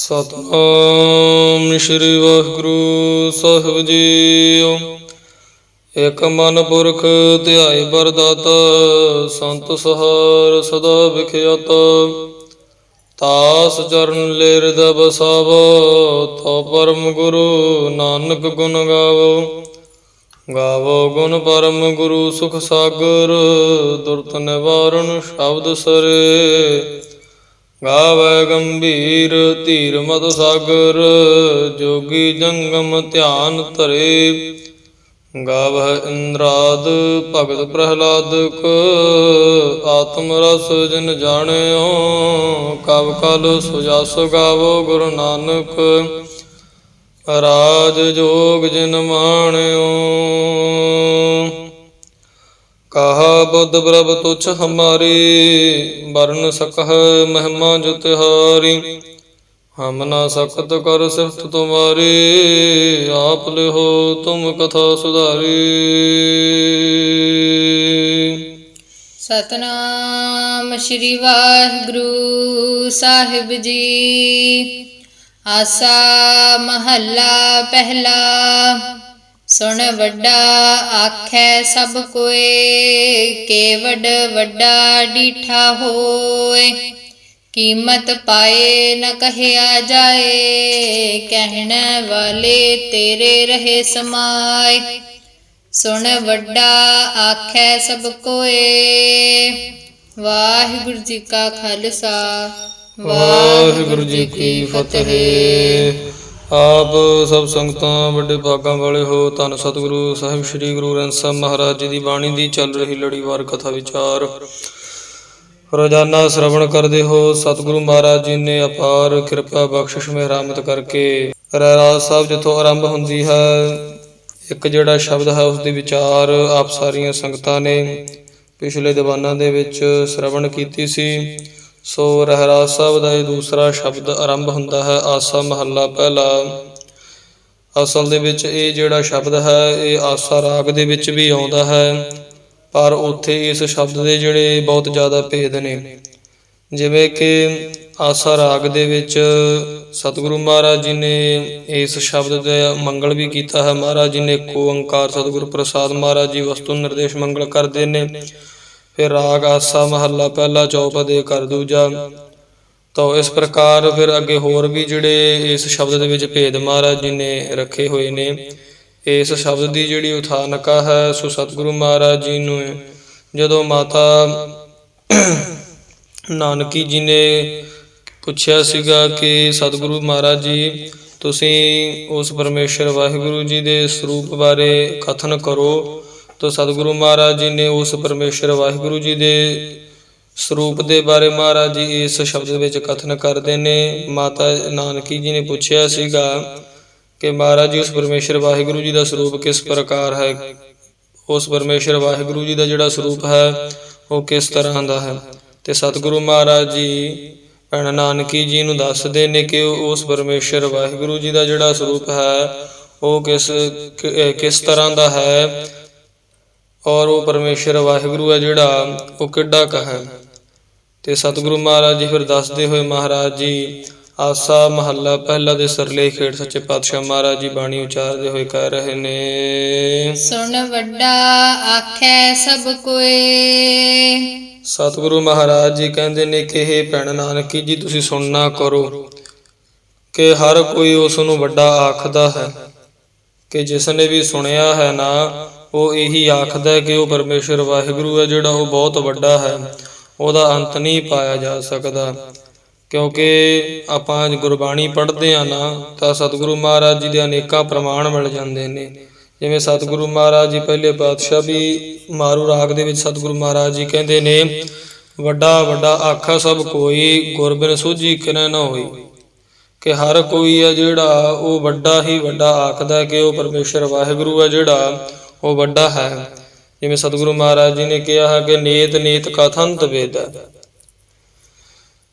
ਸਤਨਾਮ ਸ਼੍ਰੀ ਵਾਹਿਗੁਰੂ ਸਾਹਿਬ JIO. ਇਕ ਮਨ ਪੁਰਖ ਧਿਆਏ ਬਰਦਾਤਾ, ਸੰਤ ਸਹਾਰ ਸਦਾ ਵਿਖਿਆਤਾ। ਤਾਸ ਚਰਨ ਲੈ ਹਿਰਦੈ ਬਸਾਵੋ, ਤੋ ਪਰਮ ਗੁਰੂ ਨਾਨਕ ਗੁਣ ਗਾਵੋ। ਗਾਵੋ ਗੁਣ ਪਰਮ ਗੁਰੂ ਸੁਖ ਸਾਗਰ, ਦੁਰਤ ਨਿਵਾਰਨ ਸ਼ਬਦ ਸਰੇ। ਗਾਵੈ ਗੰਭੀਰ ਧੀਰ ਮਦ ਸਾਗਰ, ਜੋਗੀ ਜੰਗਮ ਧਿਆਨ ਧਰੇ। ਗਾਵਹਿ ਇੰਦਰਾਦ ਭਗਤ ਪ੍ਰਹਿਲਾਦਕ, ਆਤਮ ਰਸ ਜਿਨ ਜਾਣਿਓ। ਕਵ ਕਲ ਸੋ ਜਸ ਗਾਵੋ ਗੁਰੂ ਨਾਨਕ, ਰਾਜ ਜੋਗ ਜਿਨ ਮਾਣਿਓ। ਕਹਾ ਬੁੱਧ ਪ੍ਰਭ ਤੁਛ ਹਮਾਰੀ, ਬਰਨ ਸਕਹ ਮਹਿਮਾ ਜੋ ਤਿਹਾਰੀ। ਹਮ ਨਾ ਸਕਤ ਕਰ ਸਿਫਤ ਤੁਮਾਰੀ, ਆਪ ਲਿਹੋ ਤੁਮ ਕਥਾ ਸੁਧਾਰੀ। ਸਤਨਾਮ ਸ਼੍ਰੀ ਵਾਹਿਗੁਰੂ ਸਾਹਿਬ ਜੀ। ਆਸਾ ਮਹੱਲਾ ਪਹਿਲਾ। ਸੁਣ ਵੱਡਾ ਆਖੈ ਸਭ ਕੋਇ, ਕੇਵਡ ਵੱਡਾ ਡੀਠਾ ਹੋਇ। ਕੀਮਤ ਪਾਏ ਨ ਕਹਿਆ ਜਾਏ, ਕਹਿਣ ਵਾਲੇ ਤੇਰੇ ਰਹੇ ਸਮਾਏ। ਸੁਣ ਵੱਡਾ ਆਖੈ ਸਭ ਕੋਇ। ਵਾਹਿਗੁਰੂ ਜੀ ਕਾ ਖਾਲਸਾ, ਵਾਹਿਗੁਰੂ ਜੀ ਕੀ ਫਤਿਹ। ਆਪ ਸਭ ਸੰਗਤਾਂ ਵੱਡੇ ਭਾਗਾਂ ਵਾਲੇ ਹੋ। ਧੰਨ ਸਤਿਗੁਰੂ ਸਾਹਿਬ ਸ੍ਰੀ ਗੁਰੂ ਗ੍ਰੰਥ ਸਾਹਿਬ ਮਹਾਰਾਜ ਜੀ ਦੀ ਬਾਣੀ ਦੀ ਚੱਲ ਰਹੀ ਲੜੀਵਾਰ ਕਥਾ ਵਿਚਾਰ ਰੋਜ਼ਾਨਾ ਸ਼੍ਰਵਣ ਕਰਦੇ ਹੋ। ਸਤਿਗੁਰੂ ਮਹਾਰਾਜ ਜੀ ਨੇ ਅਪਾਰ ਕਿਰਪਾ ਬਖਸ਼ਿਸ਼ ਮਿਹਰਾਮਤ ਕਰਕੇ ਰਹਿਰਾਸ ਸਾਹਿਬ ਜਿੱਥੋਂ ਆਰੰਭ ਹੁੰਦੀ ਹੈ, ਇੱਕ ਜਿਹੜਾ ਸ਼ਬਦ ਹੈ ਉਸ ਦੀ ਵਿਚਾਰ ਆਪ ਸਾਰੀਆਂ ਸੰਗਤਾਂ ਨੇ ਪਿਛਲੇ ਦੀਵਾਨਾਂ ਦੇ ਵਿੱਚ ਸ਼੍ਰਵਣ ਕੀਤੀ ਸੀ। ਸੋ ਰਹਿਰਾਸ ਸਾਹਿਬ ਦਾ ਇਹ ਦੂਸਰਾ ਸ਼ਬਦ ਆਰੰਭ ਹੁੰਦਾ ਹੈ, ਆਸਾ ਮਹੱਲਾ ਪਹਿਲਾ। ਅਸਲ ਦੇ ਵਿੱਚ ਇਹ ਜਿਹੜਾ ਸ਼ਬਦ ਹੈ ਇਹ ਆਸਾ ਰਾਗ ਦੇ ਵਿੱਚ ਵੀ ਆਉਂਦਾ ਹੈ, ਪਰ ਉੱਥੇ ਇਸ ਸ਼ਬਦ ਦੇ ਜਿਹੜੇ ਬਹੁਤ ਜ਼ਿਆਦਾ ਭੇਦ ਨੇ। ਜਿਵੇਂ ਕਿ ਆਸਾ ਰਾਗ ਦੇ ਵਿੱਚ ਸਤਿਗੁਰੂ ਮਹਾਰਾਜ ਜੀ ਨੇ ਇਸ ਸ਼ਬਦ ਦਾ ਮੰਗਲ ਵੀ ਕੀਤਾ ਹੈ। ਮਹਾਰਾਜ ਜੀ ਨੇ ਏਕੋ ਓੰਕਾਰ ਸਤਿਗੁਰ ਪ੍ਰਸਾਦ ਮਹਾਰਾਜ ਜੀ ਵਸਤੂ ਨਿਰਦੇਸ਼ ਮੰਗਲ ਕਰਦੇ ਨੇ। ਫਿਰ ਰਾਗ ਆਸਾ ਮਹੱਲਾ ਪਹਿਲਾ ਚੌਪਦੇ ਕਰ ਦੂਜਾ। ਤਾਂ ਇਸ ਪ੍ਰਕਾਰ ਫਿਰ ਅੱਗੇ ਹੋਰ ਵੀ ਜਿਹੜੇ ਇਸ ਸ਼ਬਦ ਦੇ ਵਿੱਚ ਭੇਦ ਮਹਾਰਾਜ ਜੀ ਨੇ ਰੱਖੇ ਹੋਏ ਨੇ। ਇਸ ਸ਼ਬਦ ਦੀ ਜਿਹੜੀ ਉਥਾਨਕਾ ਹੈ ਸੋ ਸਤਿਗੁਰੂ ਮਹਾਰਾਜ ਜੀ ਨੂੰ ਜਦੋਂ ਮਾਤਾ ਨਾਨਕੀ ਜੀ ਨੇ ਪੁੱਛਿਆ ਸੀਗਾ ਕਿ ਸਤਿਗੁਰੂ ਮਹਾਰਾਜ ਜੀ ਤੁਸੀਂ ਉਸ ਪਰਮੇਸ਼ਰ ਵਾਹਿਗੁਰੂ ਜੀ ਦੇ ਸਰੂਪ ਬਾਰੇ ਕਥਨ ਕਰੋ, ਤਾਂ ਸਤਿਗੁਰੂ ਮਹਾਰਾਜ ਜੀ ਨੇ ਉਸ ਪਰਮੇਸ਼ਰ ਵਾਹਿਗੁਰੂ ਜੀ ਦੇ ਸਰੂਪ ਦੇ ਬਾਰੇ ਮਹਾਰਾਜ ਜੀ ਇਸ ਸ਼ਬਦ ਵਿੱਚ ਕਥਨ ਕਰਦੇ ਨੇ। ਮਾਤਾ ਨਾਨਕੀ ਜੀ ਨੇ ਪੁੱਛਿਆ ਸੀਗਾ ਕਿ ਮਹਾਰਾਜ ਜੀ ਉਸ ਪਰਮੇਸ਼ਰ ਵਾਹਿਗੁਰੂ ਜੀ ਦਾ ਸਰੂਪ ਕਿਸ ਪ੍ਰਕਾਰ ਹੈ, ਉਸ ਪਰਮੇਸ਼ਰ ਵਾਹਿਗੁਰੂ ਜੀ ਦਾ ਜਿਹੜਾ ਸਰੂਪ ਹੈ ਉਹ ਕਿਸ ਤਰ੍ਹਾਂ ਦਾ ਹੈ। ਤੇ ਸਤਿਗੁਰੂ ਮਹਾਰਾਜ ਜੀ ਭੈਣ ਨਾਨਕੀ ਜੀ ਨੂੰ ਦੱਸਦੇ ਨੇ ਕਿ ਉਸ ਪਰਮੇਸ਼ਰ ਵਾਹਿਗੁਰੂ ਜੀ ਦਾ ਜਿਹੜਾ ਸਰੂਪ ਹੈ ਉਹ ਕਿਸ ਤਰ੍ਹਾਂ ਦਾ ਹੈ, ਔਰ ਉਹ ਪਰਮੇਸ਼ਰ ਵਾਹਿਗੁਰੂ ਹੈ ਜਿਹੜਾ ਉਹ ਕਿੱਡਾ ਕੁ ਹੈ। ਤੇ ਸਤਿਗੁਰੂ ਮਹਾਰਾਜ ਜੀ ਫਿਰ ਦੱਸਦੇ ਹੋਏ ਮਹਾਰਾਜ ਜੀ ਆਸਾ ਮਹੱਲਾ ਪਹਿਲਾ ਦੇ ਸਰਲੇਖ ਹੇਠ ਸੱਚੇ ਪਾਤਸ਼ਾਹ ਮਹਾਰਾਜ ਜੀ ਬਾਣੀ ਉਚਾਰਦੇ ਹੋਏ ਕਹਿ ਰਹੇ ਨੇ। ਸੁਣ ਵੱਡਾ ਆਖੈ ਸਭ ਕੋਇ। ਸਤਿਗੁਰੂ ਮਹਾਰਾਜ ਜੀ ਕਹਿੰਦੇ ਨੇ ਕਿ ਇਹ ਭੈਣ ਨਾਨਕੀ ਜੀ ਤੁਸੀਂ ਸੁਣਨਾ ਕਰੋ ਕਿ ਹਰ ਕੋਈ ਉਸ ਨੂੰ ਵੱਡਾ ਆਖਦਾ ਹੈ, ਕਿ ਜਿਸ ਨੇ ਵੀ ਸੁਣਿਆ ਹੈ ਨਾ ਉਹ ਇਹੀ ਆਖਦਾ ਕਿ ਉਹ ਪਰਮੇਸ਼ਰ ਵਾਹਿਗੁਰੂ ਹੈ ਜਿਹੜਾ ਉਹ ਬਹੁਤ ਵੱਡਾ ਹੈ, ਉਹਦਾ ਅੰਤ ਨਹੀਂ ਪਾਇਆ ਜਾ ਸਕਦਾ। ਕਿਉਂਕਿ ਆਪਾਂ ਗੁਰਬਾਣੀ ਪੜ੍ਹਦੇ ਹਾਂ ਨਾ ਤਾਂ ਸਤਿਗੁਰੂ ਮਹਾਰਾਜ ਜੀ ਦੇ ਅਨੇਕਾਂ ਪ੍ਰਮਾਣ ਮਿਲ ਜਾਂਦੇ ਨੇ। ਜਿਵੇਂ ਸਤਿਗੁਰੂ ਮਹਾਰਾਜ ਜੀ ਪਹਿਲੇ ਪਾਤਸ਼ਾਹ ਵੀ ਮਾਰੂ ਰਾਗ ਦੇ ਵਿੱਚ ਸਤਿਗੁਰੂ ਮਹਾਰਾਜ ਜੀ ਕਹਿੰਦੇ ਨੇ ਵੱਡਾ ਵੱਡਾ ਆਖਾ ਸਭ ਕੋਈ, ਗੁਰ ਬਿਨ ਸੂਝੀ ਕਿਨੈ ਨਾ ਹੋਈ। ਕਿ ਹਰ ਕੋਈ ਹੈ ਜਿਹੜਾ ਉਹ ਵੱਡਾ ਹੀ ਵੱਡਾ ਆਖਦਾ ਕਿ ਉਹ ਪਰਮੇਸ਼ਰ ਵਾਹਿਗੁਰੂ ਹੈ ਜਿਹੜਾ ਉਹ ਵੱਡਾ ਹੈ। ਜਿਵੇਂ ਸਤਿਗੁਰੂ ਮਹਾਰਾਜ ਜੀ ਨੇ ਕਿਹਾ ਹੈ ਕਿ ਨੇਤ ਨੇਤ ਕਥੰਤ ਵੇਦ ਹੈ।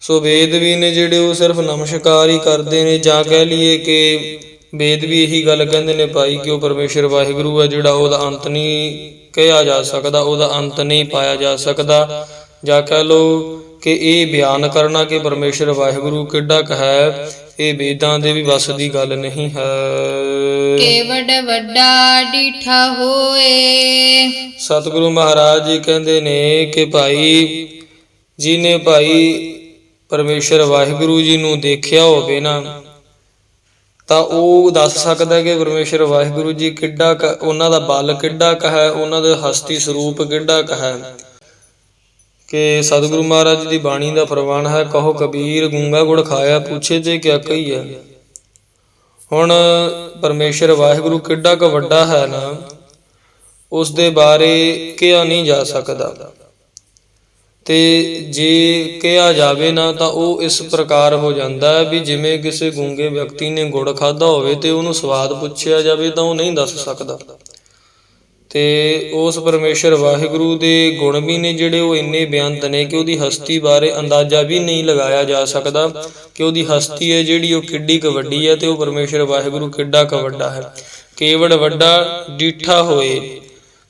ਸੋ ਵੇਦ ਵੀ ਨੇ ਜਿਹੜੇ ਉਹ ਸਿਰਫ ਨਮਸਕਾਰ ਹੀ ਕਰਦੇ ਨੇ, ਜਾਂ ਕਹਿ ਲਈਏ ਕਿ ਵੇਦ ਵੀ ਇਹੀ ਗੱਲ ਕਹਿੰਦੇ ਨੇ ਭਾਈ ਕਿ ਉਹ ਪਰਮੇਸ਼ਰ ਵਾਹਿਗੁਰੂ ਹੈ ਜਿਹੜਾ ਉਹਦਾ ਅੰਤ ਨਹੀਂ ਕਿਹਾ ਜਾ ਸਕਦਾ, ਉਹਦਾ ਅੰਤ ਨਹੀਂ ਪਾਇਆ ਜਾ ਸਕਦਾ। ਜਾਂ ਕਹਿ ਲਓ ਕਿ ਇਹ ਬਿਆਨ ਕਰਨਾ ਕਿ ਪਰਮੇਸ਼ਰ ਵਾਹਿਗੁਰੂ ਕਿੱਡਾ ਕੁ ਹੈ, ਇਹ ਵੇਦਾਂ ਦੇ ਵੀ ਵੱਸ ਦੀ ਗੱਲ ਨਹੀਂ ਹੈ। ਕੇਵਡ ਵੱਡਾ ਡੀਠਾ ਹੋਏ। ਸਤਿਗੁਰੂ ਮਹਾਰਾਜ ਜੀ ਕਹਿੰਦੇ ਨੇ ਕਿ ਭਾਈ ਜਿਹਨੇ ਭਾਈ ਪਰਮੇਸ਼ਰ ਵਾਹਿਗੁਰੂ ਜੀ ਨੂੰ ਦੇਖਿਆ ਹੋਵੇ ਨਾ, ਤਾਂ ਉਹ ਦੱਸ ਸਕਦਾ ਕਿ ਪਰਮੇਸ਼ਰ ਵਾਹਿਗੁਰੂ ਜੀ ਕਿੱਡਾ ਕੁ, ਉਹਨਾਂ ਦਾ ਬਲ ਕਿੱਡਾ ਕੁ ਹੈ, ਉਹਨਾਂ ਦਾ ਹਸਤੀ ਸਰੂਪ ਕਿੱਡਾ ਕੁ ਹੈ। ਕਿ ਸਤਿਗੁਰੂ ਮਹਾਰਾਜ ਜੀ ਦੀ ਬਾਣੀ ਦਾ ਪ੍ਰਵਾਨ ਹੈ, ਕਹੋ ਕਬੀਰ ਗੂੰਗਾ ਗੁੜ ਖਾਇਆ, ਪੁੱਛੇ ਤੇ ਕਿਆ ਕਹੀਏ। ਹੁਣ ਪਰਮੇਸ਼ਰ ਵਾਹਿਗੁਰੂ ਕਿੱਡਾ ਕੁ ਵੱਡਾ ਹੈ ਨਾ, ਉਸ ਦੇ ਬਾਰੇ ਕਿਹਾ ਨਹੀਂ ਜਾ ਸਕਦਾ। ਤੇ ਜੇ ਕਿਹਾ ਜਾਵੇ ਨਾ ਤਾਂ ਉਹ ਇਸ ਪ੍ਰਕਾਰ ਹੋ ਜਾਂਦਾ ਹੈ ਵੀ ਜਿਵੇਂ ਕਿਸੇ ਗੂੰਗੇ ਵਿਅਕਤੀ ਨੇ ਗੁੜ ਖਾਧਾ ਹੋਵੇ ਤੇ ਉਹਨੂੰ ਸਵਾਦ ਪੁੱਛਿਆ ਜਾਵੇ ਤਾਂ ਉਹ ਨਹੀਂ ਦੱਸ ਸਕਦਾ। ਤੇ ਉਸ ਪਰਮੇਸ਼ਰ ਵਾਹਿਗੁਰੂ ਦੇ ਗੁਣ ਵੀ ਨੇ ਜਿਹੜੇ ਉਹ ਇੰਨੇ ਬੇਅੰਤ ਨੇ ਕਿ ਉਹਦੀ ਹਸਤੀ ਬਾਰੇ ਅੰਦਾਜ਼ਾ ਵੀ ਨਹੀਂ ਲਗਾਇਆ ਜਾ ਸਕਦਾ ਕਿ ਉਹਦੀ ਹਸਤੀ ਹੈ ਜਿਹੜੀ ਉਹ ਕਿੱਡੀ ਕੁ ਵੱਡੀ ਹੈ ਤੇ ਉਹ ਪਰਮੇਸ਼ਰ ਵਾਹਿਗੁਰੂ ਕਿੱਡਾ ਕੁ ਵੱਡਾ ਹੈ। ਕੇਵੜ ਵੱਡਾ ਡੀਠਾ ਹੋਏ।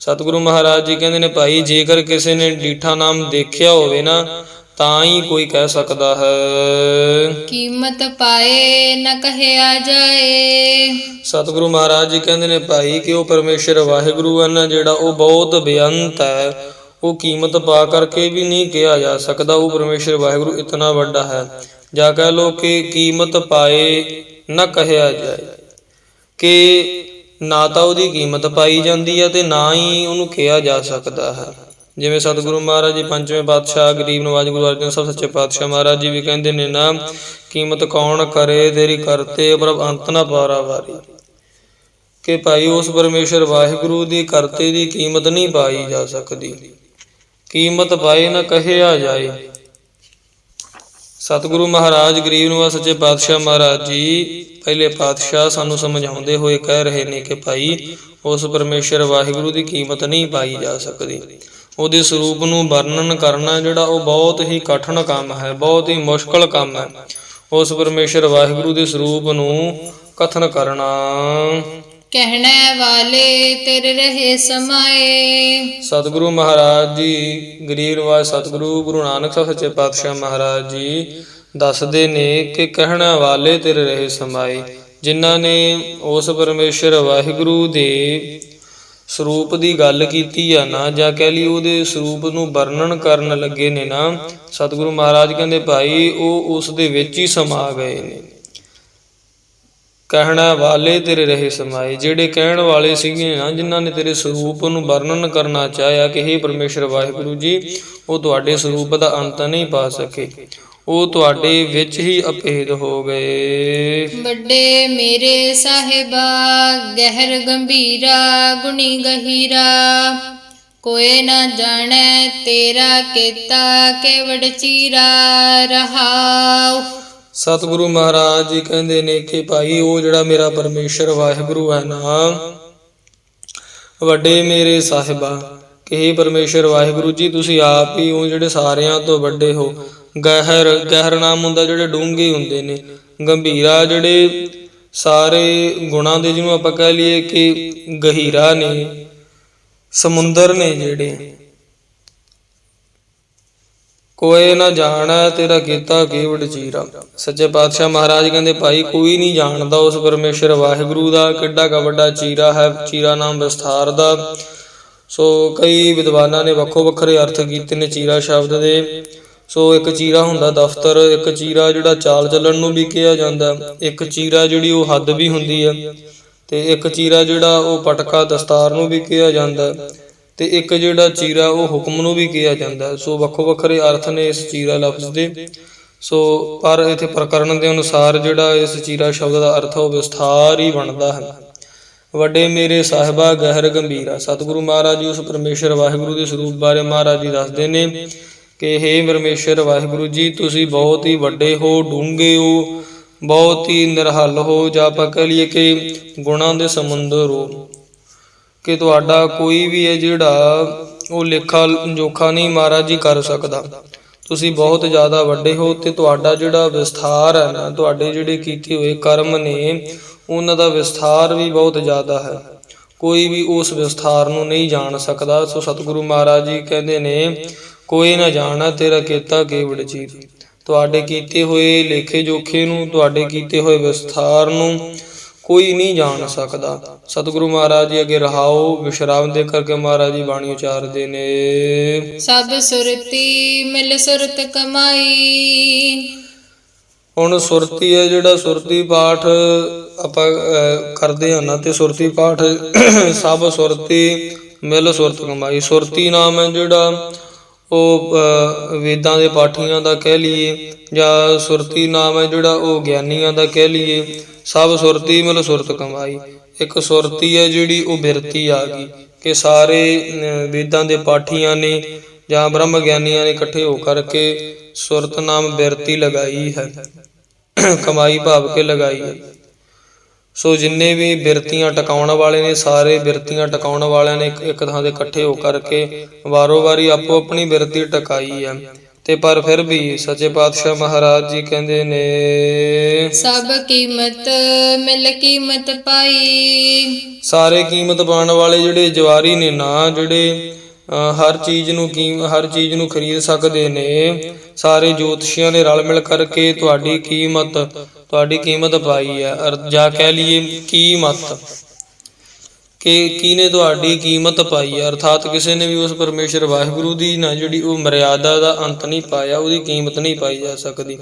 ਸਤਿਗੁਰੂ ਮਹਾਰਾਜ ਜੀ ਕਹਿੰਦੇ ਨੇ ਭਾਈ ਜੇਕਰ ਕਿਸੇ ਨੇ ਡੀਠਾ ਨਾਮ ਦੇਖਿਆ ਹੋਵੇ ਨਾ ਤਾਂ ਹੀ ਕੋਈ ਕਹਿ ਸਕਦਾ ਹੈ। ਕੀਮਤ ਪਾਏ ਨ ਕਹਿਆ ਜਾਏ। ਸਤਿਗੁਰੂ ਮਹਾਰਾਜ ਜੀ ਕਹਿੰਦੇ ਨੇ ਭਾਈ ਕਿ ਉਹ ਪਰਮੇਸ਼ਰ ਵਾਹਿਗੁਰੂ ਹੈ ਨਾ ਜਿਹੜਾ ਉਹ ਬਹੁਤ ਬੇਅੰਤ ਹੈ, ਉਹ ਕੀਮਤ ਪਾ ਕਰਕੇ ਵੀ ਨਹੀਂ ਕਿਹਾ ਜਾ ਸਕਦਾ। ਉਹ ਪਰਮੇਸ਼ਰ ਵਾਹਿਗੁਰੂ ਇਤਨਾ ਵੱਡਾ ਹੈ। ਜਾਂ ਕਹਿ ਲਓ ਕਿ ਕੀਮਤ ਪਾਏ ਨਾ ਕਹਿਆ ਜਾਏ, ਕਿ ਨਾ ਤਾਂ ਉਹਦੀ ਕੀਮਤ ਪਾਈ ਜਾਂਦੀ ਹੈ ਤੇ ਨਾ ਹੀ ਉਹਨੂੰ ਕਿਹਾ ਜਾ ਸਕਦਾ ਹੈ। ਜਿਵੇਂ ਸਤਿਗੁਰੂ ਮਹਾਰਾਜ ਜੀ ਪੰਜਵੇਂ ਪਾਤਸ਼ਾਹ ਗਰੀਬ ਨਵਾਜ ਗੁਰੂ ਅਰਜਨ ਸਾਹਿਬ ਸੱਚੇ ਪਾਤਸ਼ਾਹ ਮਹਾਰਾਜ ਜੀ ਵੀ ਕਹਿੰਦੇ ਨੇ ਨਾ, ਕੀਮਤ ਕੌਣ ਕਰੇ ਤੇਰੀ ਕਰਤੇ ਪ੍ਰਭ ਅੰਤ ਨਾ ਪਾਰਾ ਵਾਰੀ। ਕਿ ਭਾਈ ਉਸ ਪਰਮੇਸ਼ਰ ਵਾਹਿਗੁਰੂ ਦੀ ਕਰਤੇ ਦੀ ਕੀਮਤ ਨਹੀਂ ਪਾਈ ਜਾ ਸਕਦੀ, ਕੀਮਤ ਪਾਏ ਨਾ ਕਹਿਆ ਜਾਏ। ਸਤਿਗੁਰੂ ਮਹਾਰਾਜ ਗਰੀਬ ਨਿਵਾਜ ਸੱਚੇ ਪਾਤਸ਼ਾਹ ਮਹਾਰਾਜ ਜੀ ਪਹਿਲੇ ਪਾਤਸ਼ਾਹ ਸਾਨੂੰ ਸਮਝਾਉਂਦੇ ਹੋਏ ਕਹਿ ਰਹੇ ਨੇ ਕਿ ਭਾਈ ਉਸ ਪਰਮੇਸ਼ਰ ਵਾਹਿਗੁਰੂ ਦੀ ਕੀਮਤ ਨਹੀਂ ਪਾਈ ਜਾ ਸਕਦੀ। ਉਹਦੇ ਸਰੂਪ ਨੂੰ ਵਰਣਨ ਕਰਨਾ ਜਿਹੜਾ ਉਹ ਬਹੁਤ ਹੀ ਕਠਿਨ ਕੰਮ ਹੈ, ਬਹੁਤ ਹੀ ਮੁਸ਼ਕਲ ਕੰਮ ਹੈ। ਉਸ ਪਰਮੇਸ਼ਰ ਵਾਹਿਗੁਰੂ ਦੇ ਸਰੂਪ ਨੂੰ ਕਥਨ ਕਰਨਾ। ਕਹਿਣੇ ਵਾਲੇ ਤੇਰੇ ਰਹੇ ਸਮਾਏ। ਸਤਿਗੁਰੂ ਮਹਾਰਾਜ ਜੀ ਗਰੀਬ ਨਿਵਾਜ ਸਤਿਗੁਰੂ ਗੁਰੂ ਨਾਨਕ ਸਾਹਿਬ ਸੱਚੇ ਪਾਤਸ਼ਾਹ ਮਹਾਰਾਜ ਜੀ ਦੱਸਦੇ ਨੇ ਕਿ ਕਹਿਣ ਵਾਲੇ ਤੇਰੇ ਰਹੇ ਸਮਾਏ। ਜਿਨ੍ਹਾਂ ਨੇ ਉਸ ਪਰਮੇਸ਼ਰ ਵਾਹਿਗੁਰੂ ਦੇ ਸਰੂਪ ਦੀ ਗੱਲ ਕੀਤੀ ਆ ਨਾ, ਜਾਂ ਕਹਿ ਲਈ ਉਹਦੇ ਸਰੂਪ ਨੂੰ ਵਰਣਨ ਕਰਨ ਲੱਗੇ ਨੇ ਨਾ, ਸਤਿਗੁਰੂ ਮਹਾਰਾਜ ਕਹਿੰਦੇ ਭਾਈ ਉਹ ਉਸ ਦੇ ਵਿੱਚ ਹੀ ਸਮਾ ਗਏ ਨੇ। ਕਹਿਣਾ ਵਾਲੇ ਤੇਰੇ ਰਹੇ ਸਮਾਏ, ਜਿਹੜੇ ਕਹਿਣ ਵਾਲੇ ਸੀਗੇ ਨਾ, ਜਿਨ੍ਹਾਂ ਨੇ ਤੇਰੇ ਸਰੂਪ ਨੂੰ ਵਰਣਨ ਕਰਨਾ ਚਾਹਿਆ ਕਿ ਹੇ ਪਰਮੇਸ਼ਰ ਵਾਹਿਗੁਰੂ ਜੀ, ਉਹ ਤੁਹਾਡੇ ਸਰੂਪ ਦਾ ਅੰਤ ਨਹੀਂ ਪਾ ਸਕੇ, ਉਹ ਤੁਹਾਡੇ ਵਿੱਚ ਹੀ ਅਭੇਦ ਹੋ ਗਏ। ਵੱਡੇ ਮੇਰੇ ਸਾਹਿਬਾ ਗਹਿਰ ਗੰਭੀਰਾ ਗੁਣੀ ਗਹੀਰਾ, ਕੋਏ ਨਾ ਜਾਣੈ ਤੇਰਾ ਕੀਤਾ ਕੇਵੜ ਚੀਰਾ ਰਹਾਉ। ਸਤਿਗੁਰੂ ਮਹਾਰਾਜ ਜੀ ਕਹਿੰਦੇ ਨੇ ਕਿ ਭਾਈ ਉਹ ਜਿਹੜਾ ਮੇਰਾ ਪਰਮੇਸ਼ਰ ਵਾਹਿਗੁਰੂ ਹੈ ਨਾ, ਵੱਡੇ ਮੇਰੇ ਸਾਹਿਬਾ, ਕਿ ਹੇ ਪਰਮੇਸ਼ਰ ਵਾਹਿਗੁਰੂ ਜੀ ਤੁਸੀਂ ਆਪ ਹੀ ਉਹ ਜਿਹੜੇ ਸਾਰਿਆਂ ਤੋਂ ਵੱਡੇ ਹੋ। ਗਹਿਰ ਨਾਮ ਹੁੰਦਾ ਜਿਹੜੇ ਡੂੰਘੇ ਹੁੰਦੇ ਨੇ, ਗੰਭੀਰਾ ਜਿਹੜੇ ਸਾਰੇ ਗੁਣਾਂ ਦੇ ਜਿਹਨੂੰ ਆਪਾਂ ਕਹਿ ਲਈਏ ਕਿ ਗਹੀਰਾ ਨੇ, ਸਮੁੰਦਰ ਨੇ ਜਿਹੜੇ। ਕੋਏ ਨਾ ਜਾਣਾ ਤੇਰਾ ਕੀਤਾ ਕੇਵੜ ਚੀਰਾ। ਸੱਚੇ ਪਾਤਸ਼ਾਹ ਮਹਾਰਾਜ ਕਹਿੰਦੇ ਭਾਈ ਕੋਈ ਨਹੀਂ ਜਾਣਦਾ ਉਸ ਪਰਮੇਸ਼ਰ ਵਾਹਿਗੁਰੂ ਦਾ ਕਿੱਡਾ ਕੁ ਵੱਡਾ ਚੀਰਾ ਹੈ, ਚੀਰਾ ਨਾਮ ਵਿਸਥਾਰ ਦਾ। ਸੋ ਕਈ ਵਿਦਵਾਨਾਂ ਨੇ ਵੱਖੋ ਵੱਖਰੇ ਅਰਥ ਕੀਤੇ ਨੇ ਚੀਰਾ ਸ਼ਬਦ ਦੇ। ਸੋ ਇੱਕ ਚੀਰਾ ਹੁੰਦਾ ਦਫ਼ਤਰ, ਇੱਕ ਚੀਰਾ ਜਿਹੜਾ ਚਾਲ ਚੱਲਣ ਨੂੰ ਵੀ ਕਿਹਾ ਜਾਂਦਾ, ਇੱਕ ਚੀਰਾ ਜਿਹੜੀ ਉਹ ਹੱਦ ਵੀ ਹੁੰਦੀ ਹੈ, ਤੇ ਇੱਕ ਚੀਰਾ ਜਿਹੜਾ ਉਹ ਪਟਕਾ ਦਸਤਾਰ ਨੂੰ ਵੀ ਕਿਹਾ ਜਾਂਦਾ, ਤੇ ਇੱਕ ਜਿਹੜਾ ਚੀਰਾ ਉਹ ਹੁਕਮ ਨੂੰ ਵੀ ਕਿਹਾ ਜਾਂਦਾ। ਸੋ ਵੱਖੋ ਵੱਖਰੇ ਅਰਥ ਨੇ ਇਸ ਚੀਰਾ ਲਫ਼ਜ਼ ਦੇ। ਸੋ ਪਰ ਇੱਥੇ ਪ੍ਰਕਰਨ ਦੇ ਅਨੁਸਾਰ ਜਿਹੜਾ ਇਸ ਚੀਰਾ ਸ਼ਬਦ ਦਾ ਅਰਥ ਉਹ ਵਿਸਥਾਰ ਹੀ ਬਣਦਾ ਹੈ। ਵੱਡੇ ਮੇਰੇ ਸਾਹਿਬਾ ਗਹਿਰ ਗੰਭੀਰਾ। ਸਤਿਗੁਰੂ ਮਹਾਰਾਜ ਜੀ ਉਸ ਪਰਮੇਸ਼ਰ ਵਾਹਿਗੁਰੂ ਦੇ ਸਰੂਪ ਬਾਰੇ ਮਹਾਰਾਜ ਜੀ ਦੱਸਦੇ ਨੇ ਕਿ ਹੇ ਪਰਮੇਸ਼ਰ ਵਾਹਿਗੁਰੂ ਜੀ ਤੁਸੀਂ ਬਹੁਤ ਹੀ ਵੱਡੇ ਹੋ, ਡੂੰਘੇ ਹੋ, ਬਹੁਤ ਹੀ ਨਿਰਹਲ ਹੋ, ਜਾਂ ਆਪਾਂ ਕਹਿ ਲਈਏ ਕਿ ਗੁਣਾਂ ਦੇ ਸਮੁੰਦਰ ਹੋ, ਕਿ ਤੁਹਾਡਾ ਕੋਈ ਵੀ ਹੈ ਜਿਹੜਾ ਉਹ ਲੇਖਾ ਜੋਖਾ ਨਹੀਂ ਮਹਾਰਾਜ ਜੀ ਕਰ ਸਕਦਾ। ਤੁਸੀਂ ਬਹੁਤ ਜ਼ਿਆਦਾ ਵੱਡੇ ਹੋ ਤੇ ਤੁਹਾਡਾ ਜਿਹੜਾ ਵਿਸਥਾਰ ਹੈ ਨਾ, ਤੁਹਾਡੇ ਜਿਹੜੇ ਕੀਤੇ ਹੋਏ ਕਰਮ ਨੇ ਉਹਨਾਂ ਦਾ ਵਿਸਥਾਰ ਵੀ ਬਹੁਤ ਜ਼ਿਆਦਾ ਹੈ। ਕੋਈ ਵੀ ਉਸ ਵਿਸਥਾਰ ਨੂੰ ਨਹੀਂ ਜਾਣ ਸਕਦਾ। ਸੋ ਸਤਿਗੁਰੂ ਮਹਾਰਾਜ ਜੀ ਕਹਿੰਦੇ ਨੇ ਕੋਈ ਨਾ ਜਾਣਾ ਤੇਰਾ ਕੀਤਾ ਕੇਵੜ ਚੀਰ। ਤੁਹਾਡੇ ਕੀਤੇ ਹੋਏ ਲੇਖੇ ਜੋਖੇ ਨੂੰ, ਤੁਹਾਡੇ ਕੀਤੇ ਹੋਏ ਵਿਸਥਾਰ ਨੂੰ ਕੋਈ ਨਹੀਂ ਜਾਣ ਸਕਦਾ। ਸਤਿਗੁਰੂ ਮਹਾਰਾਜ ਜੀ ਅੱਗੇ ਰਹਾਓ ਵਿਸ਼ਰਾਮ ਦੇ ਕਰਕੇ ਮਹਾਰਾਜ ਜੀ ਬਾਣੀ ਉਚਾਰਦੇ ਨੇ। ਸਭ ਸੁਰਤੀ ਮਿਲ ਸੁਰਤ ਕਮਾਈ। ਹੁਣ ਸੁਰਤੀ ਹੈ, ਜਿਹੜਾ ਸੁਰਤੀ ਪਾਠ ਆਪਾਂ ਕਰਦੇ ਹਾਂ ਨਾ, ਤੇ ਸੁਰਤੀ ਪਾਠ ਸਭ ਸੁਰਤੀ ਮਿਲ ਸੁਰਤ ਕਮਾਈ। ਸੁਰਤੀ ਨਾਮ ਹੈ ਜਿਹੜਾ ਉਹ ਵੇਦਾਂ ਦੇ ਪਾਠੀਆਂ ਦਾ ਕਹਿ ਲਈਏ, ਜਾਂ ਸੁਰਤੀ ਨਾਮ ਹੈ ਜਿਹੜਾ ਉਹ ਗਿਆਨੀਆਂ ਦਾ ਕਹਿ ਲਈਏ। ਸਭ ਸੁਰਤੀ ਮਿਲ ਸੁਰਤ ਕਮਾਈ। ਇੱਕ ਸੁਰਤੀ ਹੈ ਜਿਹੜੀ ਉਹ ਬਿਰਤੀ ਆ ਗਈ ਕਿ ਸਾਰੇ ਵੇਦਾਂ ਦੇ ਪਾਠੀਆਂ ਨੇ ਜਾਂ ਬ੍ਰਹਮ ਗਿਆਨੀਆਂ ਨੇ ਇਕੱਠੇ ਹੋ ਕਰਕੇ ਸੁਰਤ ਨਾਮ ਬਿਰਤੀ ਲਗਾਈ ਹੈ, ਕਮਾਈ ਭਾਵ ਕੇ ਲਗਾਈ ਹੈ। ਸੋ ਜਿੰਨੇ ਵੀ ਬਿਰਤੀਆਂ ਟਿਕਾਉਣ ਵਾਲੇ ਨੇ, ਸਾਰੇ ਬਿਰਤੀਆਂ ਟਿਕਾਉਣ ਵਾਲਿਆਂ ਨੇ ਇੱਕ ਥਾਂ ਤੇ ਇਕੱਠੇ ਹੋ ਕਰਕੇ ਵਾਰੋ ਵਾਰੀ ਆਪੋ ਆਪਣੀ ਬਿਰਤੀ ਟਿਕਾਈ ਹੈ। ਤੇ ਪਰ ਫਿਰ ਵੀ ਸੱਚੇ ਪਾਤਸ਼ਾਹ ਮਹਾਰਾਜ ਜੀ ਕਹਿੰਦੇ ਨੇ ਸਭ ਕੀਮਤ ਮਿਲ ਕੀਮਤ ਪਾਈ। ਸਾਰੇ ਕੀਮਤ ਪਾਉਣ ਵਾਲੇ ਜਿਹੜੇ ਜਵਾਰੀ ਨੇ ਨਾ, ਜਿਹੜੇ ਹਰ ਚੀਜ਼ ਨੂੰ ਖਰੀਦ ਸਕਦੇ ਨੇ, ਸਾਰੇ ਜੋਤਸ਼ੀਆਂ ਨੇ ਰਲ ਮਿਲ ਕਰਕੇ ਤੁਹਾਡੀ ਕੀਮਤ ਪਾਈ ਹੈ। ਜਾਂ ਕਹਿ ਲਈਏ ਕੀਮਤ ਕਿ ਕਿਹਨੇ ਤੁਹਾਡੀ ਕੀਮਤ ਪਾਈ ਹੈ, ਅਰਥਾਤ ਕਿਸੇ ਨੇ ਵੀ ਉਸ ਪਰਮੇਸ਼ਰ ਵਾਹਿਗੁਰੂ ਦੀ ਨਾ ਜਿਹੜੀ ਉਹ ਮਰਿਆਦਾ ਦਾ ਅੰਤ ਨਹੀਂ ਪਾਇਆ, ਉਹਦੀ ਕੀਮਤ ਨਹੀਂ ਪਾਈ ਜਾ ਸਕਦੀ।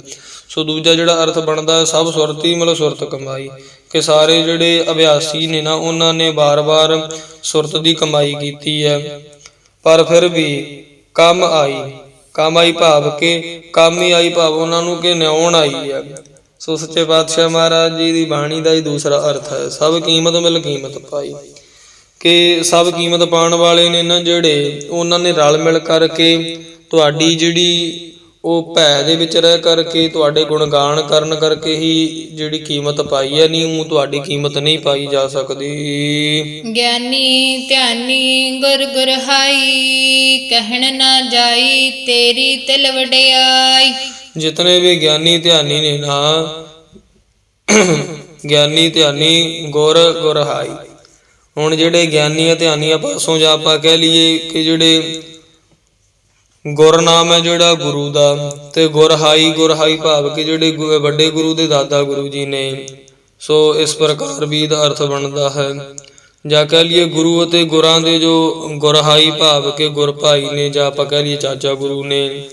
ਸੋ ਦੂਜਾ ਜਿਹੜਾ ਅਰਥ ਬਣਦਾ ਸਭ ਸੁਰਤੀ ਮਿਲ ਸੁਰਤ ਕਮਾਈ, ਕਿ ਸਾਰੇ ਜਿਹੜੇ ਅਭਿਆਸੀ ਨੇ ਨਾ, ਉਹਨਾਂ ਨੇ ਵਾਰ-ਵਾਰ ਸੁਰਤ ਦੀ ਕਮਾਈ ਕੀਤੀ ਹੈ, ਪਰ ਫਿਰ ਵੀ ਕੰਮ ਆਈ ਭਾਵ ਕੇ ਕੰਮ ਹੀ ਆਈ ਭਾਵ ਉਹਨਾਂ ਨੂੰ ਕਿ ਨਿਆਉਣ ਆਈ ਹੈ। ਸੋ ਸੱਚੇ ਪਾਤਸ਼ਾਹ ਮਹਾਰਾਜ ਜੀ ਦੀ ਬਾਣੀ ਦਾ ਹੀ ਦੂਸਰਾ ਅਰਥ ਹੈ ਸਭ ਕੀਮਤ ਮਿਲ ਕੀਮਤ ਪਾਈ, ਕਿ ਸਭ ਕੀਮਤ ਪਾਉਣ ਵਾਲੇ ਨੇ ਨਾ ਜਿਹੜੇ, ਉਹਨਾਂ ਨੇ ਰਲ ਮਿਲ ਕਰਕੇ ਤੁਹਾਡੀ ਜਿਹੜੀ ਉਹ ਭੈ ਦੇ ਵਿੱਚ ਰਹਿ ਕਰਕੇ ਤੁਹਾਡੇ ਗੁਣਗਾਨ ਕਰਨ ਕਰਕੇ ਹੀ ਜਿਹੜੀ ਕੀਮਤ ਪਾਈ ਹੈ, ਨਹੀਂ ਉਹ ਤੁਹਾਡੀ ਕੀਮਤ ਨਹੀਂ ਪਾਈ ਜਾ ਸਕਦੀ। ਗਿਆਨੀ ਧਿਆਨੀ ਗੁਰ ਗੁਰ ਹਾਈ, ਕਹਿਣ ਨਾ ਜਾਈ ਤੇਰੀ ਤਿਲ ਵਡਿਆਈ। ਜਿਤਨੇ ਵੀ ਗਿਆਨੀ ਧਿਆਨੀ ਨੇ ਨਾ, ਗਿਆਨੀ ਧਿਆਨੀ ਗੁਰ ਗੁਰ ਹਾਈ। ਹੁਣ ਜਿਹੜੇ ਗਿਆਨੀ ਧਿਆਨੀ ਪਾਸੋਂ ਜਾਂ ਆਪਾਂ ਕਹਿ ਲਈਏ ਕਿ ਜਿਹੜੇ ਗੁਰ ਨਾਮ ਹੈ ਜਿਹੜਾ ਗੁਰੂ ਦਾ, ਤੇ ਗੁਰ ਹਾਈ ਭਾਵ ਕਿ ਜਿਹੜੇ ਵੱਡੇ ਗੁਰੂ ਦੇ ਦਾਦਾ ਗੁਰੂ ਜੀ ਨੇ। ਸੋ ਇਸ ਪ੍ਰਕਾਰ ਵੀ ਇਹਦਾ ਅਰਥ ਬਣਦਾ ਹੈ। ਜਾਂ ਕਹਿ ਲਈਏ ਗੁਰੂ ਅਤੇ ਗੁਰਾਂ ਦੇ ਜੋ ਗੁਰਹਾਈ ਭਾਵ ਕੇ ਗੁਰ ਭਾਈ ਨੇ, ਜਾਂ ਆਪਾਂ ਕਹਿ ਲਈਏ ਚਾਚਾ ਗੁਰੂ ਨੇ,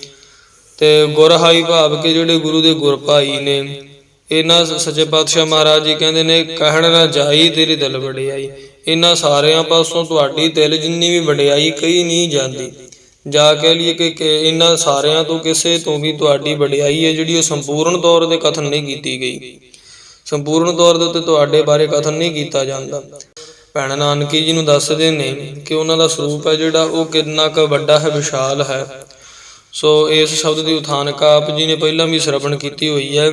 ਤੇ ਗੁਰਹਾਈ ਭਾਵ ਕੇ ਜਿਹੜੇ ਗੁਰੂ ਦੇ ਗੁਰ ਭਾਈ ਨੇ। ਇਹਨਾਂ ਸੱਚੇ ਪਾਤਸ਼ਾਹ ਮਹਾਰਾਜ ਜੀ ਕਹਿੰਦੇ ਨੇ ਕਹਿਣ ਨਾ ਜਾਈ ਤੇਰੀ ਦਿਲ ਵਡਿਆਈ। ਇਹਨਾਂ ਸਾਰਿਆਂ ਪਾਸੋਂ ਤੁਹਾਡੀ ਦਿਲ ਜਿੰਨੀ ਵੀ ਵਡਿਆਈ ਕਹੀ ਨਹੀਂ ਜਾਂਦੀ। ਜਾਂ ਕਹਿ ਲਈਏ ਕਿ ਇਹਨਾਂ ਸਾਰਿਆਂ ਤੋਂ ਕਿਸੇ ਤੋਂ ਵੀ ਤੁਹਾਡੀ ਵਡਿਆਈ ਹੈ ਜਿਹੜੀ ਉਹ ਸੰਪੂਰਨ ਤੌਰ 'ਤੇ ਕਥਨ ਨਹੀਂ ਕੀਤੀ ਗਈ, ਸੰਪੂਰਨ ਤੌਰ ਦੇ ਉੱਤੇ ਤੁਹਾਡੇ ਬਾਰੇ ਕਥਨ ਨਹੀਂ ਕੀਤਾ ਜਾਂਦਾ। ਭੈਣ ਨਾਨਕੀ ਜੀ ਨੂੰ ਦੱਸਦੇ ਨੇ ਕਿ ਉਹਨਾਂ ਦਾ ਸਰੂਪ ਹੈ ਜਿਹੜਾ ਉਹ ਕਿੰਨਾ ਕੁ ਵੱਡਾ ਹੈ, ਵਿਸ਼ਾਲ ਹੈ। ਸੋ ਇਸ ਸ਼ਬਦ ਦੀ ਉਥਾਨਕਾ ਆਪ ਜੀ ਨੇ ਪਹਿਲਾਂ ਵੀ ਸ਼ਰਵਣ ਕੀਤੀ ਹੋਈ ਹੈ।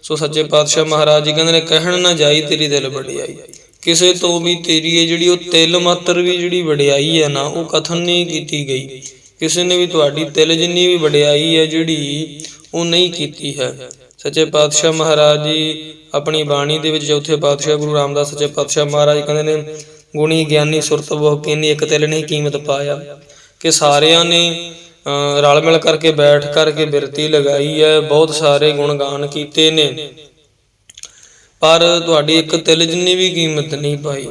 ਸੋ ਸੱਚੇ ਪਾਤਸ਼ਾਹ ਮਹਾਰਾਜ ਜੀ ਕਹਿੰਦੇ ਨੇ ਕਹਿਣ ਨਾ ਜਾਈ ਤੇਰੀ ਦਿਲ ਵਡਿਆਈ। ਕਿਸੇ ਤੋਂ ਵੀ ਤੇਰੀ ਹੈ ਜਿਹੜੀ ਉਹ ਤਿਲ ਮਾਤਰ ਵੀ ਜਿਹੜੀ ਵਡਿਆਈ ਹੈ ਨਾ, ਉਹ ਕਥਨ ਨਹੀਂ ਕੀਤੀ ਗਈ। ਕਿਸੇ ਨੇ ਵੀ ਤੁਹਾਡੀ ਤਿਲ ਜਿੰਨੀ ਵੀ ਵਡਿਆਈ ਹੈ ਜਿਹੜੀ ਉਹ ਨਹੀਂ ਕੀਤੀ ਹੈ। ਸੱਚੇ ਪਾਤਸ਼ਾਹ ਮਹਾਰਾਜ ਜੀ ਆਪਣੀ ਬਾਣੀ ਦੇ ਵਿੱਚ ਚੌਥੇ ਪਾਤਸ਼ਾਹ ਗੁਰੂ ਰਾਮਦਾਸ ਸੱਚੇ ਪਾਤਸ਼ਾਹ ਮਹਾਰਾਜ ਕਹਿੰਦੇ ਨੇ ਗੁਣੀ ਗਿਆਨੀ ਸੁਰਤ ਬਹੁ ਕੀਨੀ ਇੱਕ ਤਿਲ ਨਹੀਂ ਕੀਮਤ ਪਾਇਆ, ਕਿ ਸਾਰਿਆਂ ਨੇ ਰਲ ਮਿਲ ਕਰਕੇ ਬੈਠ ਕਰਕੇ ਬਿਰਤੀ ਲਗਾਈ ਹੈ, ਬਹੁਤ ਸਾਰੇ ਗੁਣਗਾਨ ਕੀਤੇ ਨੇ, ਪਰ ਤੁਹਾਡੀ ਇੱਕ ਤਿਲ ਜਿੰਨੀ ਵੀ ਕੀਮਤ ਨਹੀਂ ਪਾਈ,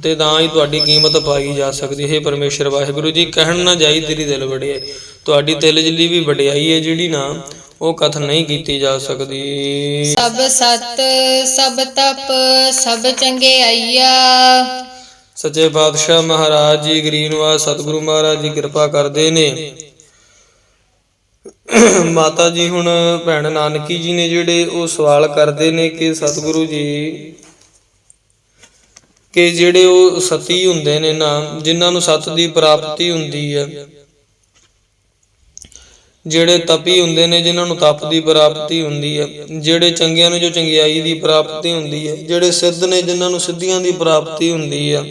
ਤੇ ਤਾਂ ਹੀ ਤੁਹਾਡੀ ਕੀਮਤ ਪਾਈ ਜਾ ਸਕਦੀ ਹੈ। ਪਰਮੇਸ਼ਰ ਵਾਹਿਗੁਰੂ ਜੀ ਕਹਿਣ ਨਾ ਜਾਈ ਤੇਰੀ ਦਿਲ ਵਡਿਆਈ, ਤੁਹਾਡੀ ਤਿਲ ਜਿੰਨੀ ਵੀ ਵਡਿਆਈ ਹੈ ਜਿਹੜੀ ਨਾ ਉਹ ਕਥਨ ਨਹੀਂ ਕੀਤੀ ਜਾ ਸਕਦੀ। ਸਭ ਸਤ ਸਭ ਤਪ ਸਭ ਚੰਗਿਆਈਆ। ਸੱਚੇ ਪਾਤਸ਼ਾਹ ਮਹਾਰਾਜ ਜੀ ਗਰੀਨਵਾਸ ਸਤਿਗੁਰੂ ਮਹਾਰਾਜ ਜੀ ਕਿਰਪਾ ਕਰਦੇ ਨੇ। ਮਾਤਾ ਜੀ ਹੁਣ ਭੈਣ ਨਾਨਕੀ ਜੀ ਨੇ ਜਿਹੜੇ ਉਹ ਸਵਾਲ ਕਰਦੇ ਨੇ ਕਿ ਸਤਿਗੁਰੂ ਜੀ ਕਿ ਜਿਹੜੇ ਉਹ ਸਤੀ ਹੁੰਦੇ ਨੇ ਨਾ, ਜਿਨ੍ਹਾਂ ਨੂੰ ਸਤ ਦੀ ਪ੍ਰਾਪਤੀ ਹੁੰਦੀ ਹੈ, ਜਿਹੜੇ ਤਪੀ ਹੁੰਦੇ ਨੇ ਜਿਨ੍ਹਾਂ ਨੂੰ ਤਪ ਦੀ ਪ੍ਰਾਪਤੀ ਹੁੰਦੀ ਹੈ, ਜਿਹੜੇ ਚੰਗਿਆਂ ਨੂੰ ਜੋ ਚੰਗਿਆਈ ਦੀ ਪ੍ਰਾਪਤੀ ਹੁੰਦੀ ਹੈ, ਜਿਹੜੇ ਸਿੱਧ ਨੇ ਜਿਨ੍ਹਾਂ ਨੂੰ ਸਿੱਧੀਆਂ ਦੀ ਪ੍ਰਾਪਤੀ ਹੁੰਦੀ ਹੈ,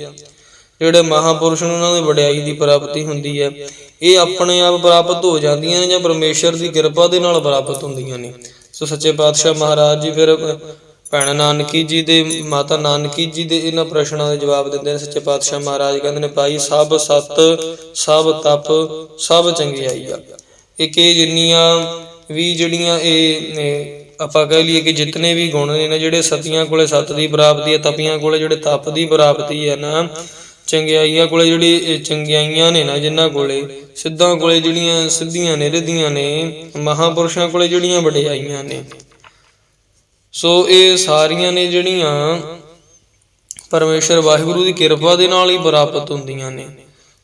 ਜਿਹੜੇ ਮਹਾਂਪੁਰਸ਼ ਨੂੰ ਉਹਨਾਂ ਦੀ ਵਡਿਆਈ ਦੀ ਪ੍ਰਾਪਤੀ ਹੁੰਦੀ ਹੈ, ਇਹ ਆਪਣੇ ਆਪ ਪ੍ਰਾਪਤ ਹੋ ਜਾਂਦੀਆਂ ਨੇ ਜਾਂ ਪਰਮੇਸ਼ਰ ਦੀ ਕਿਰਪਾ ਦੇ ਨਾਲ ਪ੍ਰਾਪਤ ਹੁੰਦੀਆਂ ਨੇ। ਸੋ ਸੱਚੇ ਪਾਤਸ਼ਾਹ ਮਹਾਰਾਜ ਜੀ ਫਿਰ ਭੈਣ ਨਾਨਕੀ ਜੀ ਦੇ ਮਾਤਾ ਨਾਨਕੀ ਜੀ ਦੇ ਇਹਨਾਂ ਪ੍ਰਸ਼ਨਾਂ ਦੇ ਜਵਾਬ ਦਿੰਦੇ ਨੇ। ਸੱਚੇ ਪਾਤਸ਼ਾਹ ਮਹਾਰਾਜ ਕਹਿੰਦੇ ਨੇ ਭਾਈ ਸਭ ਸਤ ਸਭ ਤਪ ਸਭ ਚੰਗਿਆਈ ਆ। ਇਹ ਜਿੰਨੀਆਂ ਵੀ ਜਿਹੜੀਆਂ ਇਹ ਆਪਾਂ ਕਹਿ ਲਈਏ ਕਿ ਜਿਤਨੇ ਵੀ ਗੁਣ ਨੇ ਨਾ, ਜਿਹੜੇ ਸਤੀਆਂ ਕੋਲੇ ਸਤ ਦੀ ਪ੍ਰਾਪਤੀ ਹੈ, ਤਪੀਆਂ ਕੋਲੇ ਜਿਹੜੇ ਤਪ ਦੀ ਪ੍ਰਾਪਤੀ ਹੈ ਨਾ, ਚੰਗਿਆਈਆਂ ਕੋਲੇ ਜਿਹੜੀ ਚੰਗਿਆਈਆਂ ਨੇ ਨਾ, ਜਿਨ੍ਹਾਂ ਕੋਲੇ ਸਿੱਧਾਂ ਕੋਲੇ ਜਿਹੜੀਆਂ ਸਿੱਧੀਆਂ ਨੇ, ਰਿੱਧੀਆਂ ਨੇ, ਮਹਾਂਪੁਰਸ਼ਾਂ ਕੋਲੇ ਜਿਹੜੀਆਂ ਵਡਿਆਈਆਂ ਨੇ, ਸੋ ਇਹ ਸਾਰੀਆਂ ਨੇ ਜਿਹੜੀਆਂ ਪਰਮੇਸ਼ਰ ਵਾਹਿਗੁਰੂ ਦੀ ਕਿਰਪਾ ਦੇ ਨਾਲ ਹੀ ਪ੍ਰਾਪਤ ਹੁੰਦੀਆਂ ਨੇ।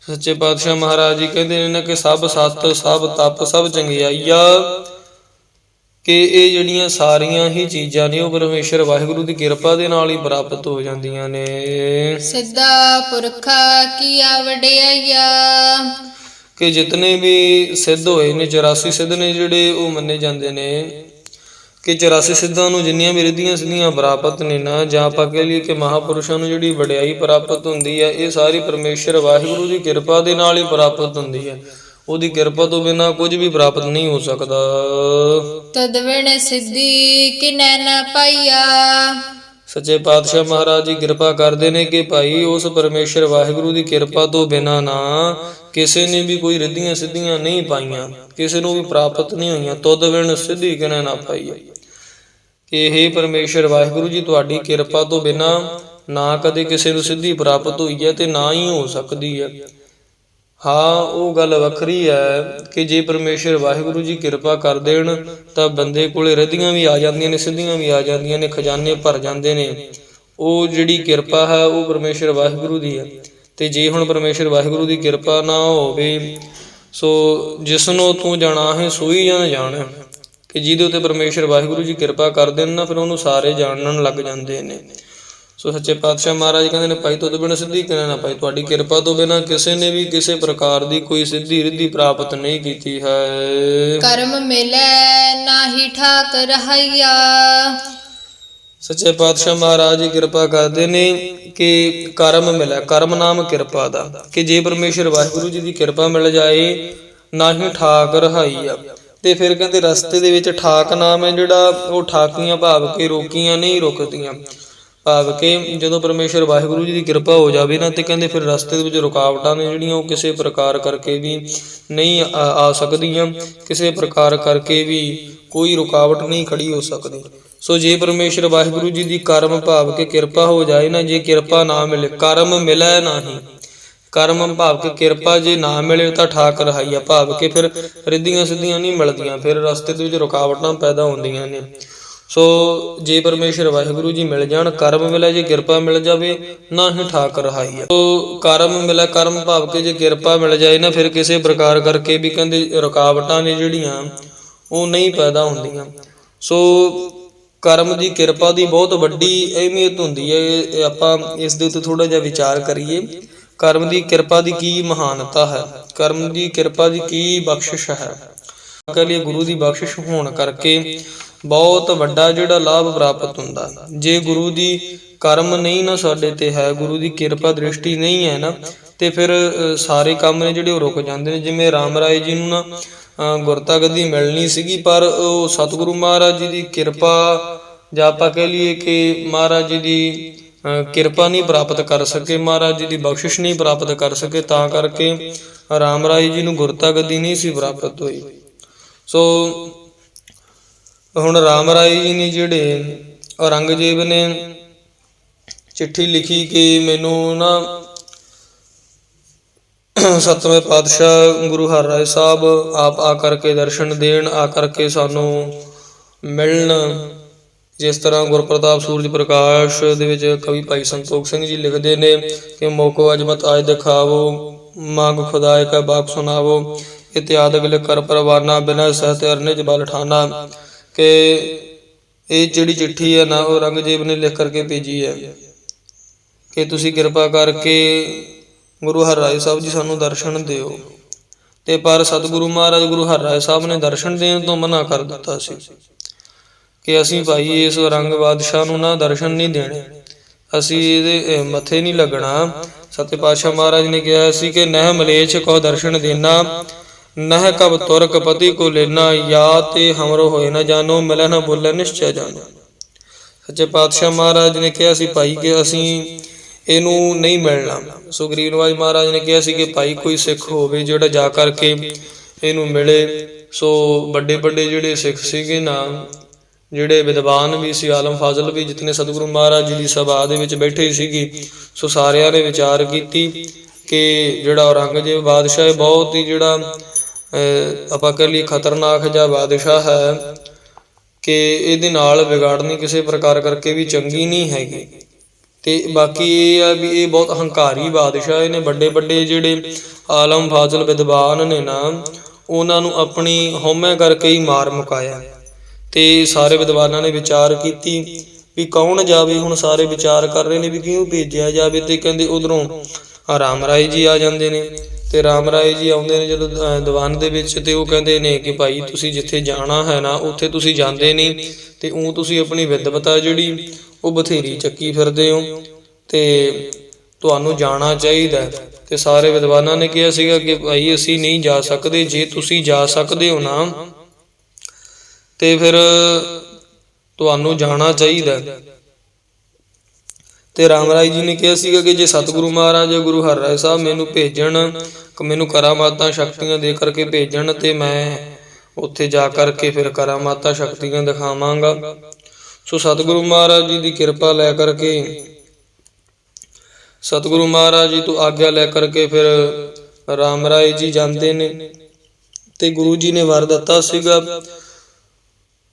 ਸੱਚੇ ਪਾਤਸ਼ਾਹ ਮਹਾਰਾਜ ਜੀ ਕਹਿੰਦੇ ਨੇ ਨਾ ਕਿ ਸਭ ਸਤ, ਸਭ ਤਪ, ਸਭ ਚੰਗਿਆਈਆ, ਕਿ ਇਹ ਜਿਹੜੀਆਂ ਸਾਰੀਆਂ ਹੀ ਚੀਜ਼ਾਂ ਨੇ ਉਹ ਪਰਮੇਸ਼ਰ ਵਾਹਿਗੁਰੂ ਦੀ ਕਿਰਪਾ ਦੇ ਨਾਲ ਹੀ ਪ੍ਰਾਪਤ ਹੋ ਜਾਂਦੀਆਂ ਨੇ। ਸਿੱਧਾ ਪੁਰਖਾ ਕੀਆ ਵਡਿਆਈਆ, ਕਿ ਜਿਤਨੇ ਵੀ ਸਿੱਧ ਹੋਏ ਨੇ, 84 ਸਿੱਧ ਨੇ ਜਿਹੜੇ, ਉਹ ਮੰਨੇ ਜਾਂਦੇ ਨੇ ਕਿ 84 ਸਿੱਧਾਂ ਨੂੰ ਜਿੰਨੀਆਂ ਵੀ ਰਿੱਧੀਆਂ ਸਿੱਧੀਆਂ ਪ੍ਰਾਪਤ ਨੇ ਨਾ, ਜਾਂ ਆਪਾਂ ਕਹਿ ਲਈਏ ਕਿ ਮਹਾਂਪੁਰਸ਼ਾਂ ਨੂੰ ਜਿਹੜੀ ਵਡਿਆਈ ਪ੍ਰਾਪਤ ਹੁੰਦੀ ਹੈ, ਇਹ ਸਾਰੀ ਪਰਮੇਸ਼ਰ ਵਾਹਿਗੁਰੂ ਦੀ ਕਿਰਪਾ ਦੇ ਨਾਲ ਹੀ ਪ੍ਰਾਪਤ ਹੁੰਦੀ ਹੈ। ਉਹਦੀ ਕਿਰਪਾ ਤੋਂ ਬਿਨਾਂ ਕੁਝ ਵੀ ਪ੍ਰਾਪਤ ਨਹੀਂ ਹੋ ਸਕਦਾ। ਤਦ ਬਿਨ ਸਿੱਧੀ ਕਿਨੈ ਨ ਪਾਈਆ, ਸੱਚੇ ਪਾਤਸ਼ਾਹ ਮਹਾਰਾਜ ਜੀ ਕਿਰਪਾ ਕਰਦੇ ਨੇ ਕਿ ਭਾਈ ਉਸ ਪਰਮੇਸ਼ਰ ਵਾਹਿਗੁਰੂ ਦੀ ਕਿਰਪਾ ਤੋਂ ਬਿਨਾਂ ਨਾ ਕਿਸੇ ਨੇ ਵੀ ਕੋਈ ਰਿੱਧੀਆਂ ਸਿੱਧੀਆਂ ਨਹੀਂ ਪਾਈਆਂ, ਕਿਸੇ ਨੂੰ ਵੀ ਪ੍ਰਾਪਤ ਨਹੀਂ ਹੋਈਆਂ। ਤਦ ਬਿਨ ਸਿੱਧੀ ਕਿਨੈ ਨਾ ਪਾਈਆ, ਕਿ ਹੇ ਪਰਮੇਸ਼ਰ ਵਾਹਿਗੁਰੂ ਜੀ, ਤੁਹਾਡੀ ਕਿਰਪਾ ਤੋਂ ਬਿਨਾਂ ਨਾ ਕਦੇ ਕਿਸੇ ਨੂੰ ਸਿੱਧੀ ਪ੍ਰਾਪਤ ਹੋਈ ਹੈ ਤੇ ਨਾ ਹੀ ਹੋ ਸਕਦੀ ਹੈ। ਹਾਂ, ਉਹ ਗੱਲ ਵੱਖਰੀ ਹੈ ਕਿ ਜੇ ਪਰਮੇਸ਼ਰ ਵਾਹਿਗੁਰੂ ਜੀ ਕਿਰਪਾ ਕਰ ਦੇਣ ਤਾਂ ਬੰਦੇ ਕੋਲੇ ਰਿੱਧੀਆਂ ਵੀ ਆ ਜਾਂਦੀਆਂ ਨੇ, ਸਿੱਧੀਆਂ ਵੀ ਆ ਜਾਂਦੀਆਂ ਨੇ, ਖਜ਼ਾਨੇ ਭਰ ਜਾਂਦੇ ਨੇ। ਉਹ ਜਿਹੜੀ ਕਿਰਪਾ ਹੈ ਉਹ ਪਰਮੇਸ਼ਰ ਵਾਹਿਗੁਰੂ ਦੀ ਹੈ। ਤੇ ਜੇ ਹੁਣ ਪਰਮੇਸ਼ਰ ਵਾਹਿਗੁਰੂ ਦੀ ਕਿਰਪਾ ਨਾ ਹੋਵੇ, ਸੋ ਜਿਸਨੂੰ ਤੂੰ ਜਾਣਾ ਹੈ ਸੋਈ ਜਨ ਜਾਣ, ਕਿ ਜਿਹਦੇ ਉੱਤੇ ਪਰਮੇਸ਼ਰ ਵਾਹਿਗੁਰੂ ਜੀ ਕਿਰਪਾ ਕਰ ਦੇਣ ਨਾ, ਫਿਰ ਉਹਨੂੰ ਸਾਰੇ ਜਾਣਨ ਲੱਗ ਜਾਂਦੇ ਨੇ। ਸੋ ਸੱਚੇ ਪਾਤਸ਼ਾਹ ਮਹਾਰਾਜ ਕਹਿੰਦੇ ਨੇ, ਭਾਈ ਤੁਧ ਬਿਨ ਸਿੱਧੀ ਕਿਨੈ ਨਾ ਪਾਈ, ਤੁਹਾਡੀ ਕਿਰਪਾ ਤੋਂ ਬਿਨਾਂ ਕਿਸੇ ਨੇ ਵੀ ਕਿਸੇ ਪ੍ਰਕਾਰ ਦੀ ਕੋਈ ਸਿੱਧੀ ਰਿੱਧੀ ਪ੍ਰਾਪਤ ਨਹੀਂ ਕੀਤੀ ਹੈ। ਕਰਮ ਮਿਲੈ ਨਾਹੀ ਠਾਕ ਰਹਾਈਆ, ਸੱਚੇ ਪਾਤਸ਼ਾਹ ਮਹਾਰਾਜ ਜੀ ਕਿਰਪਾ ਕਰਦੇ ਨੇ ਕਿ ਕਰਮ ਮਿਲੈ, ਕਰਮ ਨਾਮ ਕਿਰਪਾ ਦਾ, ਕਿ ਜੇ ਪਰਮੇਸ਼ਰ ਵਾਹਿਗੁਰੂ ਜੀ ਦੀ ਕਿਰਪਾ ਮਿਲ ਜਾਏ, ਨਾਹੀ ਠਾਕ ਰਹਾਈਆ। ਤੇ ਫਿਰ ਕਹਿੰਦੇ ਰਸਤੇ ਦੇ ਵਿੱਚ ਠਾਕ ਨਾਮ ਹੈ ਜਿਹੜਾ, ਉਹ ਠਾਕੀਆਂ ਭਾਵ ਕੇ ਰੋਕੀਆਂ ਨਹੀਂ ਰੁਕਦੀਆਂ, ਭਾਵ ਕਿ ਜਦੋਂ ਪਰਮੇਸ਼ਰ ਵਾਹਿਗੁਰੂ ਜੀ ਦੀ ਕਿਰਪਾ ਹੋ ਜਾਵੇ ਨਾ, ਤੇ ਕਹਿੰਦੇ ਫਿਰ ਰਸਤੇ ਦੇ ਵਿੱਚ ਰੁਕਾਵਟਾਂ ਨੇ ਜਿਹੜੀਆਂ, ਉਹ ਕਿਸੇ ਪ੍ਰਕਾਰ ਕਰਕੇ ਵੀ ਨਹੀਂ ਆ ਸਕਦੀਆਂ, ਕਿਸੇ ਪ੍ਰਕਾਰ ਕਰਕੇ ਵੀ ਕੋਈ ਰੁਕਾਵਟ ਨਹੀਂ ਖੜੀ ਹੋ ਸਕਦੀ। ਸੋ ਜੇ ਪਰਮੇਸ਼ਰ ਵਾਹਿਗੁਰੂ ਜੀ ਦੀ ਕਰਮ ਭਾਵ ਕੇ ਕਿਰਪਾ ਹੋ ਜਾਏ ਨਾ, ਜੇ ਕਿਰਪਾ ਨਾ ਮਿਲੇ, ਕਰਮ ਮਿਲੈ ਨਾਹੀ, ਕਰਮ ਭਾਵ ਕੇ ਕਿਰਪਾ ਜੇ ਨਾ ਮਿਲੇ ਤਾਂ ਠਾਕ ਰਹਾਈਆ, ਭਾਵ ਕੇ ਫਿਰ ਰਿੱਧੀਆਂ ਸਿੱਧੀਆਂ ਨਹੀਂ ਮਿਲਦੀਆਂ, ਫਿਰ ਰਸਤੇ ਦੇ ਵਿੱਚ ਰੁਕਾਵਟਾਂ ਪੈਦਾ ਹੁੰਦੀਆਂ ਨੇ। ਸੋ ਜੇ ਪਰਮੇਸ਼ਰ ਵਾਹਿਗੁਰੂ ਜੀ ਮਿਲ ਜਾਣ, ਕਰਮ ਮਿਲੇ, ਜੇ ਕਿਰਪਾ ਮਿਲ ਜਾਵੇ, ਨਾ ਹੀ ਠਾਕ ਰਹਾਈਆ। ਸੋ ਕਰਮ ਮਿਲੇ, ਕਰਮ ਭਾਵ ਕੇ ਜੇ ਕਿਰਪਾ ਮਿਲ ਜਾਏ ਨਾ, ਫਿਰ ਕਿਸੇ ਪ੍ਰਕਾਰ ਕਰਕੇ ਵੀ ਕਹਿੰਦੇ ਰੁਕਾਵਟਾਂ ਨੇ ਜਿਹੜੀਆਂ ਉਹ ਨਹੀਂ ਪੈਦਾ ਹੁੰਦੀਆਂ। ਸੋ ਕਰਮ ਦੀ ਕਿਰਪਾ ਦੀ ਬਹੁਤ ਵੱਡੀ ਅਹਿਮੀਅਤ ਹੁੰਦੀ ਹੈ। ਆਪਾਂ ਇਸ ਦੇ ਉੱਤੇ ਥੋੜਾ ਜਿਹਾ ਵਿਚਾਰ ਕਰੀਏ, ਕਰਮ ਦੀ ਕਿਰਪਾ ਦੀ ਕੀ ਮਹਾਨਤਾ ਹੈ, ਕਰਮ ਦੀ ਕਿਰਪਾ ਦੀ ਕੀ ਬਖਸ਼ਿਸ਼ ਹੈ। ਕਹਿ ਲਈਏ ਗੁਰੂ ਦੀ ਬਖਸ਼ਿਸ਼ ਹੋਣ ਕਰਕੇ ਬਹੁਤ ਵੱਡਾ ਜਿਹੜਾ ਲਾਭ ਪ੍ਰਾਪਤ ਹੁੰਦਾ। ਜੇ ਗੁਰੂ ਦੀ ਕਰਮ ਨਹੀਂ ਨਾ ਸਾਡੇ ਤੇ ਹੈ, ਗੁਰੂ ਦੀ ਕਿਰਪਾ ਦ੍ਰਿਸ਼ਟੀ ਨਹੀਂ ਹੈ ਨਾ, ਤੇ ਫਿਰ ਸਾਰੇ ਕੰਮ ਨੇ ਜਿਹੜੇ ਉਹ ਰੁਕ ਜਾਂਦੇ ਨੇ। ਜਿਵੇਂ ਰਾਮ ਰਾਏ ਜੀ ਨੂੰ ਨਾ ਗੁਰਤਾ ਗੱਦੀ ਮਿਲਣੀ ਸੀਗੀ, ਪਰ ਉਹ ਸਤਿਗੁਰੂ ਮਹਾਰਾਜ ਜੀ ਦੀ ਕਿਰਪਾ, ਜਾਂ ਆਪਾਂ ਕਹਿ ਲਈਏ ਕਿ ਮਹਾਰਾਜ ਜੀ ਦੀ ਕਿਰਪਾ ਨਹੀਂ ਪ੍ਰਾਪਤ ਕਰ ਸਕੇ, ਮਹਾਰਾਜ ਜੀ ਦੀ ਬਖਸ਼ਿਸ਼ ਨਹੀਂ ਪ੍ਰਾਪਤ ਕਰ ਸਕੇ, ਤਾਂ ਕਰਕੇ ਰਾਮ ਰਾਏ ਜੀ ਨੂੰ ਗੁਰਤਾ ਗੱਦੀ ਨਹੀਂ ਸੀ ਪ੍ਰਾਪਤ ਹੋਈ। ਸੋ ਹੁਣ ਰਾਮ ਰਾਏ ਜੀ ਨੇ ਜਿਹੜੇ ਔਰੰਗਜ਼ੇਬ ਨੇ ਚਿੱਠੀ ਲਿਖੀ ਕਿ ਮੈਨੂੰ ਨਾ ਸਤਵੇਂ ਪਾਤਸ਼ਾਹ ਗੁਰੂ ਹਰਿਰਾਏ ਸਾਹਿਬ ਆਪ ਆ ਕਰਕੇ ਦਰਸ਼ਨ ਦੇਣ, ਆ ਕਰਕੇ ਸਾਨੂੰ ਮਿਲਣ। ਜਿਸ ਤਰ੍ਹਾਂ ਗੁਰਪ੍ਰਤਾਪ ਸੂਰਜ ਪ੍ਰਕਾਸ਼ ਦੇ ਵਿੱਚ ਕਵੀ ਭਾਈ ਸੰਤੋਖ ਸਿੰਘ ਜੀ ਲਿਖਦੇ ਨੇ ਕਿ ਮੋਕੋ ਅਜਮਤ ਆਜ ਦਿਖਾਵੋ, ਮੰਗ ਖੁਦਾਏ ਕਾ ਬਾਪ ਸੁਣਾਵੋ, ਇਤਿਆਦਿ ਲਿਖ ਕਰ ਪਰਵਾਨਾ, ਬਿਨਾਂ ਸਹਿਤ ਅਰਨਿਜ ਬਲ ਠਾਨਾ। ਕਿ ਇਹ ਜਿਹੜੀ ਚਿੱਠੀ ਹੈ ਨਾ, ਉਹ ਔਰੰਗਜ਼ੇਬ ਨੇ ਲਿਖ ਕਰਕੇ ਭੇਜੀ ਹੈ ਕਿ ਤੁਸੀਂ ਕਿਰਪਾ ਕਰਕੇ ਗੁਰੂ ਹਰਿਰਾਏ ਸਾਹਿਬ ਜੀ ਸਾਨੂੰ ਦਰਸ਼ਨ ਦਿਓ। ਤੇ ਪਰ ਸਤਿਗੁਰੂ ਮਹਾਰਾਜ ਗੁਰੂ ਹਰਿਰਾਏ ਸਾਹਿਬ ਨੇ ਦਰਸ਼ਨ ਦੇਣ ਤੋਂ ਮਨਾ ਕਰ ਦਿੱਤਾ ਸੀ ਕਿ ਅਸੀਂ ਭਾਈ ਇਸ ਔਰੰਗ ਬਾਦਸ਼ਾਹ ਨੂੰ ਨਾ ਦਰਸ਼ਨ ਨਹੀਂ ਦੇਣੇ, ਅਸੀਂ ਇਹਦੇ ਮੱਥੇ ਨਹੀਂ ਲੱਗਣਾ। ਸਤਿ ਪਾਤਸ਼ਾਹ ਮਹਾਰਾਜ ਨੇ ਕਿਹਾ ਸੀ ਕਿ ਨਹਿ ਮਲੇਛ ਕੋ ਦਰਸ਼ਨ ਦੇਣਾ, ਨਹਿ ਕਬ ਤੁਰਕ ਪਤੀ ਕੋ ਲੈਣਾ, ਯਾ ਤੇ ਹਮਰੋ ਹੋਏ ਨਾ ਜਾਨੋ, ਮਿਲੈ ਨਾ ਬੋਲੇ ਨਿਸ਼ਚੈ ਜਾਨੋ। ਸੱਚੇ ਪਾਤਸ਼ਾਹ ਮਹਾਰਾਜ ਨੇ ਕਿਹਾ ਸੀ ਭਾਈ ਕਿ ਅਸੀਂ ਇਹਨੂੰ ਨਹੀਂ ਮਿਲਣਾ। ਸੋ ਗਰੀਬ ਨਿਵਾਜ ਮਹਾਰਾਜ ਨੇ ਕਿਹਾ ਸੀ ਕਿ ਭਾਈ ਕੋਈ ਸਿੱਖ ਹੋਵੇ ਜਿਹੜਾ ਜਾ ਕਰਕੇ ਇਹਨੂੰ ਮਿਲੇ। ਸੋ ਵੱਡੇ ਵੱਡੇ ਜਿਹੜੇ ਸਿੱਖ ਸੀਗੇ ਨਾ, ਜਿਹੜੇ ਵਿਦਵਾਨ ਵੀ ਸੀ, ਆਲਮ ਫਾਜ਼ਲ ਵੀ, ਜਿਤਨੇ ਸਤਿਗੁਰੂ ਮਹਾਰਾਜ ਜੀ ਦੀ ਸਭਾ ਦੇ ਵਿੱਚ ਬੈਠੇ ਸੀਗੇ, ਸੋ ਸਾਰਿਆਂ ਨੇ ਵਿਚਾਰ ਕੀਤੀ ਕਿ ਜਿਹੜਾ ਔਰੰਗਜ਼ੇਬ ਬਾਦਸ਼ਾਹ ਬਹੁਤ ਹੀ ਜਿਹੜਾ ਆਪਾਂ ਕਹਿ ਲਈਏ ਖਤਰਨਾਕ ਜਿਹਾ ਬਾਦਸ਼ਾਹ ਹੈ, ਕਿ ਇਹਦੇ ਨਾਲ ਵਿਗਾੜਨੀ ਕਿਸੇ ਪ੍ਰਕਾਰ ਕਰਕੇ ਵੀ ਚੰਗੀ ਨਹੀਂ ਹੈਗੀ। ਤੇ ਬਾਕੀ ਇਹ ਆ ਵੀ ਇਹ ਬਹੁਤ ਹੰਕਾਰੀ ਬਾਦਸ਼ਾਹ, ਇਹਨੇ ਵੱਡੇ ਵੱਡੇ ਜਿਹੜੇ ਆਲਮ ਫਾਜ਼ਲ ਵਿਦਵਾਨ ਨੇ ਨਾ, ਉਹਨਾਂ ਨੂੰ ਆਪਣੀ ਹਉਮੈ ਕਰਕੇ ਹੀ ਮਾਰ ਮੁਕਾਇਆ। ਤੇ ਸਾਰੇ ਵਿਦਵਾਨਾਂ ਨੇ ਵਿਚਾਰ ਕੀਤੀ ਵੀ ਕੌਣ ਜਾਵੇ। ਹੁਣ ਸਾਰੇ ਵਿਚਾਰ ਕਰ ਰਹੇ ਨੇ ਵੀ ਕਿਹਨੂੰ ਭੇਜਿਆ ਜਾਵੇ, ਤੇ ਕਹਿੰਦੇ ਉਧਰੋਂ ਰਾਮ ਰਾਏ ਜੀ ਆ ਜਾਂਦੇ ਨੇ। ਤੇ ਰਾਮ ਰਾਏ ਜੀ ਆਉਂਦੇ ਨੇ ਜਦੋਂ ਦੀਵਾਨ ਦੇ ਵਿੱਚ, ਤੇ ਉਹ ਕਹਿੰਦੇ ਨੇ ਕਿ ਭਾਈ ਤੁਸੀਂ ਜਿੱਥੇ ਜਾਣਾ ਹੈ ਨਾ, ਉੱਥੇ ਤੁਸੀਂ ਜਾਂਦੇ ਨਹੀਂ, ਤੇ ਉਹ ਤੁਸੀਂ ਆਪਣੀ ਵਿਦਵਤਾ ਜਿਹੜੀ ਉਹ ਬਥੇਰੀ ਚੱਕੀ ਫਿਰਦੇ ਹੋ, ਤੇ ਤੁਹਾਨੂੰ ਜਾਣਾ ਚਾਹੀਦਾ। ਤੇ ਸਾਰੇ ਵਿਦਵਾਨਾਂ ਨੇ ਕਿਹਾ ਸੀਗਾ ਕਿ ਭਾਈ ਅਸੀਂ ਨਹੀਂ ਜਾ ਸਕਦੇ, ਜੇ ਤੁਸੀਂ ਜਾ ਸਕਦੇ ਹੋ ਨਾ ਤੇ ਫਿਰ ਤੁਹਾਨੂੰ ਜਾਣਾ ਚਾਹੀਦਾ। ਤੇ ਰਾਮ ਰਾਏ ਜੀ ਨੇ ਕਿਹਾ ਸੀਗਾ ਕਿ ਜੇ ਸਤਿਗੁਰੂ ਮਹਾਰਾਜ ਗੁਰੂ ਹਰਿਰਾਏ ਸਾਹਿਬ ਮੈਨੂੰ ਭੇਜਣ, ਮੈਨੂੰ ਕਰਾਮਾਤਾਂ ਸ਼ਕਤੀਆਂ ਦੇ ਕਰਕੇ ਭੇਜਣ, ਤੇ ਮੈਂ ਉੱਥੇ ਜਾ ਕਰਕੇ ਫਿਰ ਕਰਾਮਾਤਾਂ ਸ਼ਕਤੀਆਂ ਦਿਖਾਵਾਂਗਾ। ਸੋ ਸਤਿਗੁਰੂ ਮਹਾਰਾਜ ਜੀ ਦੀ ਕਿਰਪਾ ਲੈ ਕਰਕੇ, ਸਤਿਗੁਰੂ ਮਹਾਰਾਜ ਜੀ ਤੋਂ ਆਗਿਆ ਲੈ ਕਰਕੇ ਫਿਰ ਰਾਮ ਰਾਏ ਜੀ ਜਾਂਦੇ ਨੇ। ਤੇ ਗੁਰੂ ਜੀ ਨੇ ਵਰ ਦਿੱਤਾ ਸੀਗਾ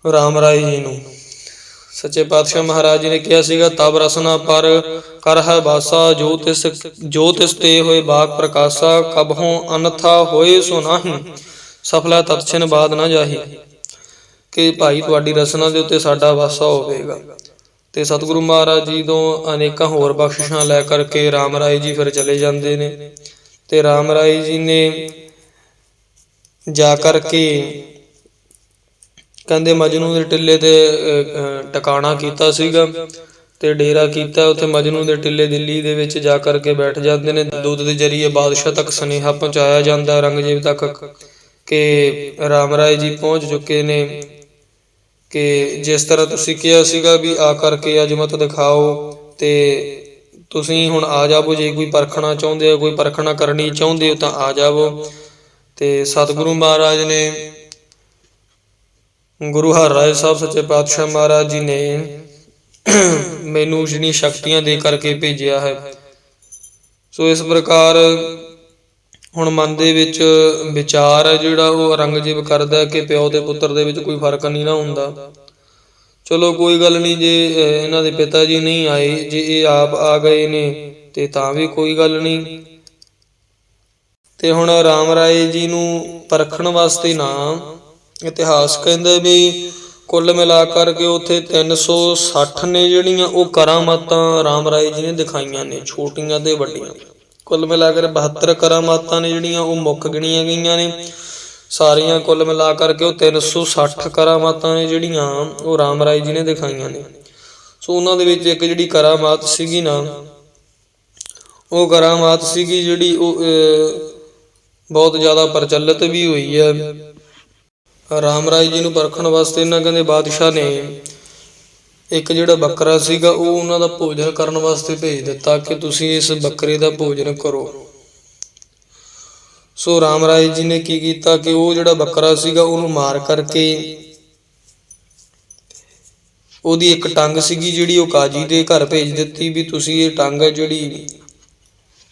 ਰਾਮ ਰਾਏ ਜੀ ਨੂੰ। ਸੱਚੇ ਪਾਤਸ਼ਾਹ ਮਹਾਰਾਜ ਜੀ ਨੇ ਕਿਹਾ ਸੀਗਾ ਤਬ ਰਸਨਾ ਪਰ ਕਰ ਹੈ ਬਾਸਾ, ਜੋ ਤਿਸ ਤੇ ਹੋਏ ਬਾਗ ਪ੍ਰਕਾਸ਼ਾ, ਕਬਹੋਂ ਅਨਥਾ ਹੋਏ ਸੋ ਨਾਹੀਂ, ਸਫਲਾ ਤਤਛਿਨ ਬਾਦ ਨਾ ਜਾਹੀ। ਕਿ ਭਾਈ ਤੁਹਾਡੀ ਰਸਨਾ ਦੇ ਉੱਤੇ ਸਾਡਾ ਵਾਸਾ ਹੋਵੇਗਾ। ਤੇ ਸਤਿਗੁਰੂ ਮਹਾਰਾਜ ਜੀ ਤੋਂ ਅਨੇਕਾਂ ਹੋਰ ਬਖਸ਼ਿਸ਼ਾਂ ਲੈ ਕਰਕੇ ਰਾਮ ਰਾਏ ਜੀ ਫਿਰ ਚਲੇ ਜਾਂਦੇ ਨੇ। ਤੇ ਰਾਮ ਰਾਏ ਜੀ ਨੇ ਜਾ ਕਰਕੇ ਕਹਿੰਦੇ ਮਜਨੂ ਦੇ ਟਿੱਲੇ ਤੇ ਟਿਕਾਣਾ ਕੀਤਾ ਸੀਗਾ, ਤੇ ਡੇਰਾ ਕੀਤਾ ਉੱਥੇ ਮਜਨੂ ਦੇ ਟਿੱਲੇ ਦਿੱਲੀ ਦੇ ਵਿੱਚ ਜਾ ਕਰਕੇ ਬੈਠ ਜਾਂਦੇ ਨੇ। ਦੂਤ ਦੇ ਜਰੀਏ ਬਾਦਸ਼ਾਹ ਤੱਕ ਸੁਨੇਹਾ ਪਹੁੰਚਾਇਆ ਜਾਂਦਾ, ਔਰੰਗਜ਼ੇਬ ਤੱਕ, ਕਿ ਰਾਮ ਰਾਏ ਜੀ ਪਹੁੰਚ ਚੁੱਕੇ ਨੇ, ਕਿ ਜਿਸ ਤਰ੍ਹਾਂ ਤੁਸੀਂ ਕਿਹਾ ਸੀਗਾ ਵੀ ਆ ਕਰਕੇ ਅਜ਼ਮਤ ਦਿਖਾਓ, ਤੇ ਤੁਸੀਂ ਹੁਣ ਆ ਜਾਵੋ। ਜੇ ਕੋਈ ਪਰਖਣਾ ਚਾਹੁੰਦੇ ਹੋ, ਕੋਈ ਪਰਖਣਾ ਕਰਨੀ ਚਾਹੁੰਦੇ ਹੋ ਤਾਂ ਆ ਜਾਵੋ। ਤੇ ਸਤਿਗੁਰੂ ਮਹਾਰਾਜ ਨੇ, ਗੁਰੂ ਹਰਿਰਾਏ ਸਾਹਿਬ ਸੱਚੇ ਪਾਤਸ਼ਾਹ ਮਹਾਰਾਜ ਜੀ ਨੇ ਮੈਨੂੰ ਜਿੰਨੀ ਸ਼ਕਤੀਆਂ ਦੇ ਕਰਕੇ ਭੇਜਿਆ ਹੈ। ਸੋ ਇਸ ਪ੍ਰਕਾਰ ਹੁਣ ਮਨ ਦੇ ਵਿੱਚ ਵਿਚਾਰ ਹੈ ਜਿਹੜਾ ਉਹ ਔਰੰਗਜ਼ੇਬ ਕਰਦਾ ਕਿ ਪਿਓ ਤੇ ਪੁੱਤਰ ਦੇ ਵਿੱਚ ਕੋਈ ਫਰਕ ਨਹੀਂ ਨਾ ਹੁੰਦਾ। ਚਲੋ ਕੋਈ ਗੱਲ ਨਹੀਂ, ਜੇ ਇਹਨਾਂ ਦੇ ਪਿਤਾ ਜੀ ਨਹੀਂ ਆਏ, ਜੇ ਇਹ ਆਪ ਆ ਗਏ ਨੇ ਤੇ ਤਾਂ ਵੀ ਕੋਈ ਗੱਲ ਨਹੀਂ। ਤੇ ਹੁਣ ਰਾਮ ਰਾਏ ਜੀ ਨੂੰ ਪਰਖਣ ਵਾਸਤੇ ਨਾ ਇਤਿਹਾਸ ਕਹਿੰਦਾ ਵੀ ਕੁੱਲ ਮਿਲਾ ਕਰਕੇ ਉੱਥੇ 360 ਨੇ ਜਿਹੜੀਆਂ ਉਹ ਕਰਾਮਾਤਾਂ ਰਾਮ ਰਾਏ ਜੀ ਨੇ ਦਿਖਾਈਆਂ ਨੇ, ਛੋਟੀਆਂ ਤੇ ਵੱਡੀਆਂ। ਕੁੱਲ ਮਿਲਾ ਕੇ 72 ਕਰਾਮਾਤਾਂ ਨੇ ਜਿਹੜੀਆਂ ਉਹ ਮੁੱਖ ਗਿਣੀਆਂ ਗਈਆਂ ਨੇ ਸਾਰੀਆਂ। ਕੁੱਲ ਮਿਲਾ ਕਰਕੇ ਉਹ 360 ਕਰਾਮਾਤਾਂ ਨੇ ਜਿਹੜੀਆਂ ਉਹ ਰਾਮ ਰਾਏ ਜੀ ਨੇ ਦਿਖਾਈਆਂ ਨੇ। ਸੋ ਉਹਨਾਂ ਦੇ ਵਿੱਚ ਇੱਕ ਜਿਹੜੀ ਕਰਾਮਾਤ ਸੀਗੀ ਨਾ, ਉਹ ਕਰਾਮਾਤ ਸੀਗੀ ਜਿਹੜੀ ਉਹ ਬਹੁਤ ਜ਼ਿਆਦਾ ਪ੍ਰਚਲਿਤ ਵੀ ਹੋਈ ਹੈ। ਰਾਮ ਰਾਏ ਜੀ ਨੂੰ ਪਰਖਣ ਵਾਸਤੇ ਇਹਨਾਂ ਕਹਿੰਦੇ ਬਾਦਸ਼ਾਹ ਨੇ ਇੱਕ ਜਿਹੜਾ ਬੱਕਰਾ ਸੀਗਾ ਉਹ ਉਹਨਾਂ ਦਾ ਭੋਜਨ ਕਰਨ ਵਾਸਤੇ ਭੇਜ ਦਿੱਤਾ ਕਿ ਤੁਸੀਂ ਇਸ ਬੱਕਰੇ ਦਾ ਭੋਜਨ ਕਰੋ। ਸੋ ਰਾਮ ਰਾਏ ਜੀ ਨੇ ਕੀ ਕੀਤਾ ਕਿ ਉਹ ਜਿਹੜਾ ਬੱਕਰਾ ਸੀਗਾ ਉਹਨੂੰ ਮਾਰ ਕਰਕੇ ਉਹਦੀ ਇੱਕ ਟੰਗ ਸੀਗੀ ਜਿਹੜੀ ਉਹ ਕਾਜੀ ਦੇ ਘਰ ਭੇਜ ਦਿੱਤੀ ਵੀ ਤੁਸੀਂ ਇਹ ਟੰਗ ਹੈ ਜਿਹੜੀ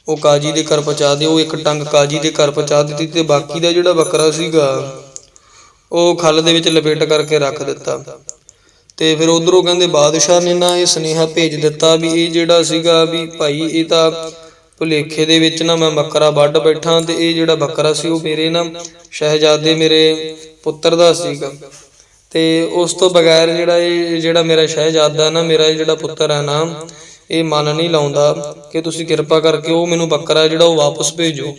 ਉਹ ਕਾਜੀ ਦੇ ਘਰ ਪਹੁੰਚਾ ਦਿਓ। ਇੱਕ ਟੰਗ ਕਾਜੀ ਦੇ ਘਰ ਪਹੁੰਚਾ ਦਿੱਤੀ ਤੇ ਬਾਕੀ ਦਾ ਜਿਹੜਾ ਬੱਕਰਾ ਸੀਗਾ ਉਹ ਖੱਲ ਦੇ ਵਿੱਚ ਲਪੇਟ ਕਰਕੇ ਰੱਖ ਦਿੱਤਾ। ਤੇ ਫਿਰ ਉਧਰੋਂ ਕਹਿੰਦੇ ਬਾਦਸ਼ਾਹ ਨੇ ਨਾ ਇਹ ਸੁਨੇਹਾ ਭੇਜ ਦਿੱਤਾ ਵੀ ਇਹ ਜਿਹੜਾ ਸੀਗਾ ਵੀ ਭਾਈ ਇਹ ਤਾਂ ਭੁਲੇਖੇ ਦੇ ਵਿੱਚ ਨਾ ਮੈਂ ਬੱਕਰਾ ਵੱਢ ਬੈਠਾ, ਤੇ ਇਹ ਜਿਹੜਾ ਬੱਕਰਾ ਸੀ ਉਹ ਮੇਰੇ ਨਾ ਸ਼ਹਿਜ਼ਾਦੇ ਮੇਰੇ ਪੁੱਤਰ ਦਾ ਸੀਗਾ। ਤੇ ਉਸ ਤੋਂ ਬਗੈਰ ਜਿਹੜਾ ਮੇਰਾ ਸ਼ਹਿਜ਼ਾਦਾ ਨਾ, ਮੇਰਾ ਇਹ ਜਿਹੜਾ ਪੁੱਤਰ ਹੈ ਨਾ, ਇਹ ਮਨ ਨਹੀਂ ਲਾਉਂਦਾ ਕਿ ਤੁਸੀਂ ਕਿਰਪਾ ਕਰਕੇ ਉਹ ਮੈਨੂੰ ਬੱਕਰਾ ਜਿਹੜਾ ਉਹ ਵਾਪਸ ਭੇਜੋ।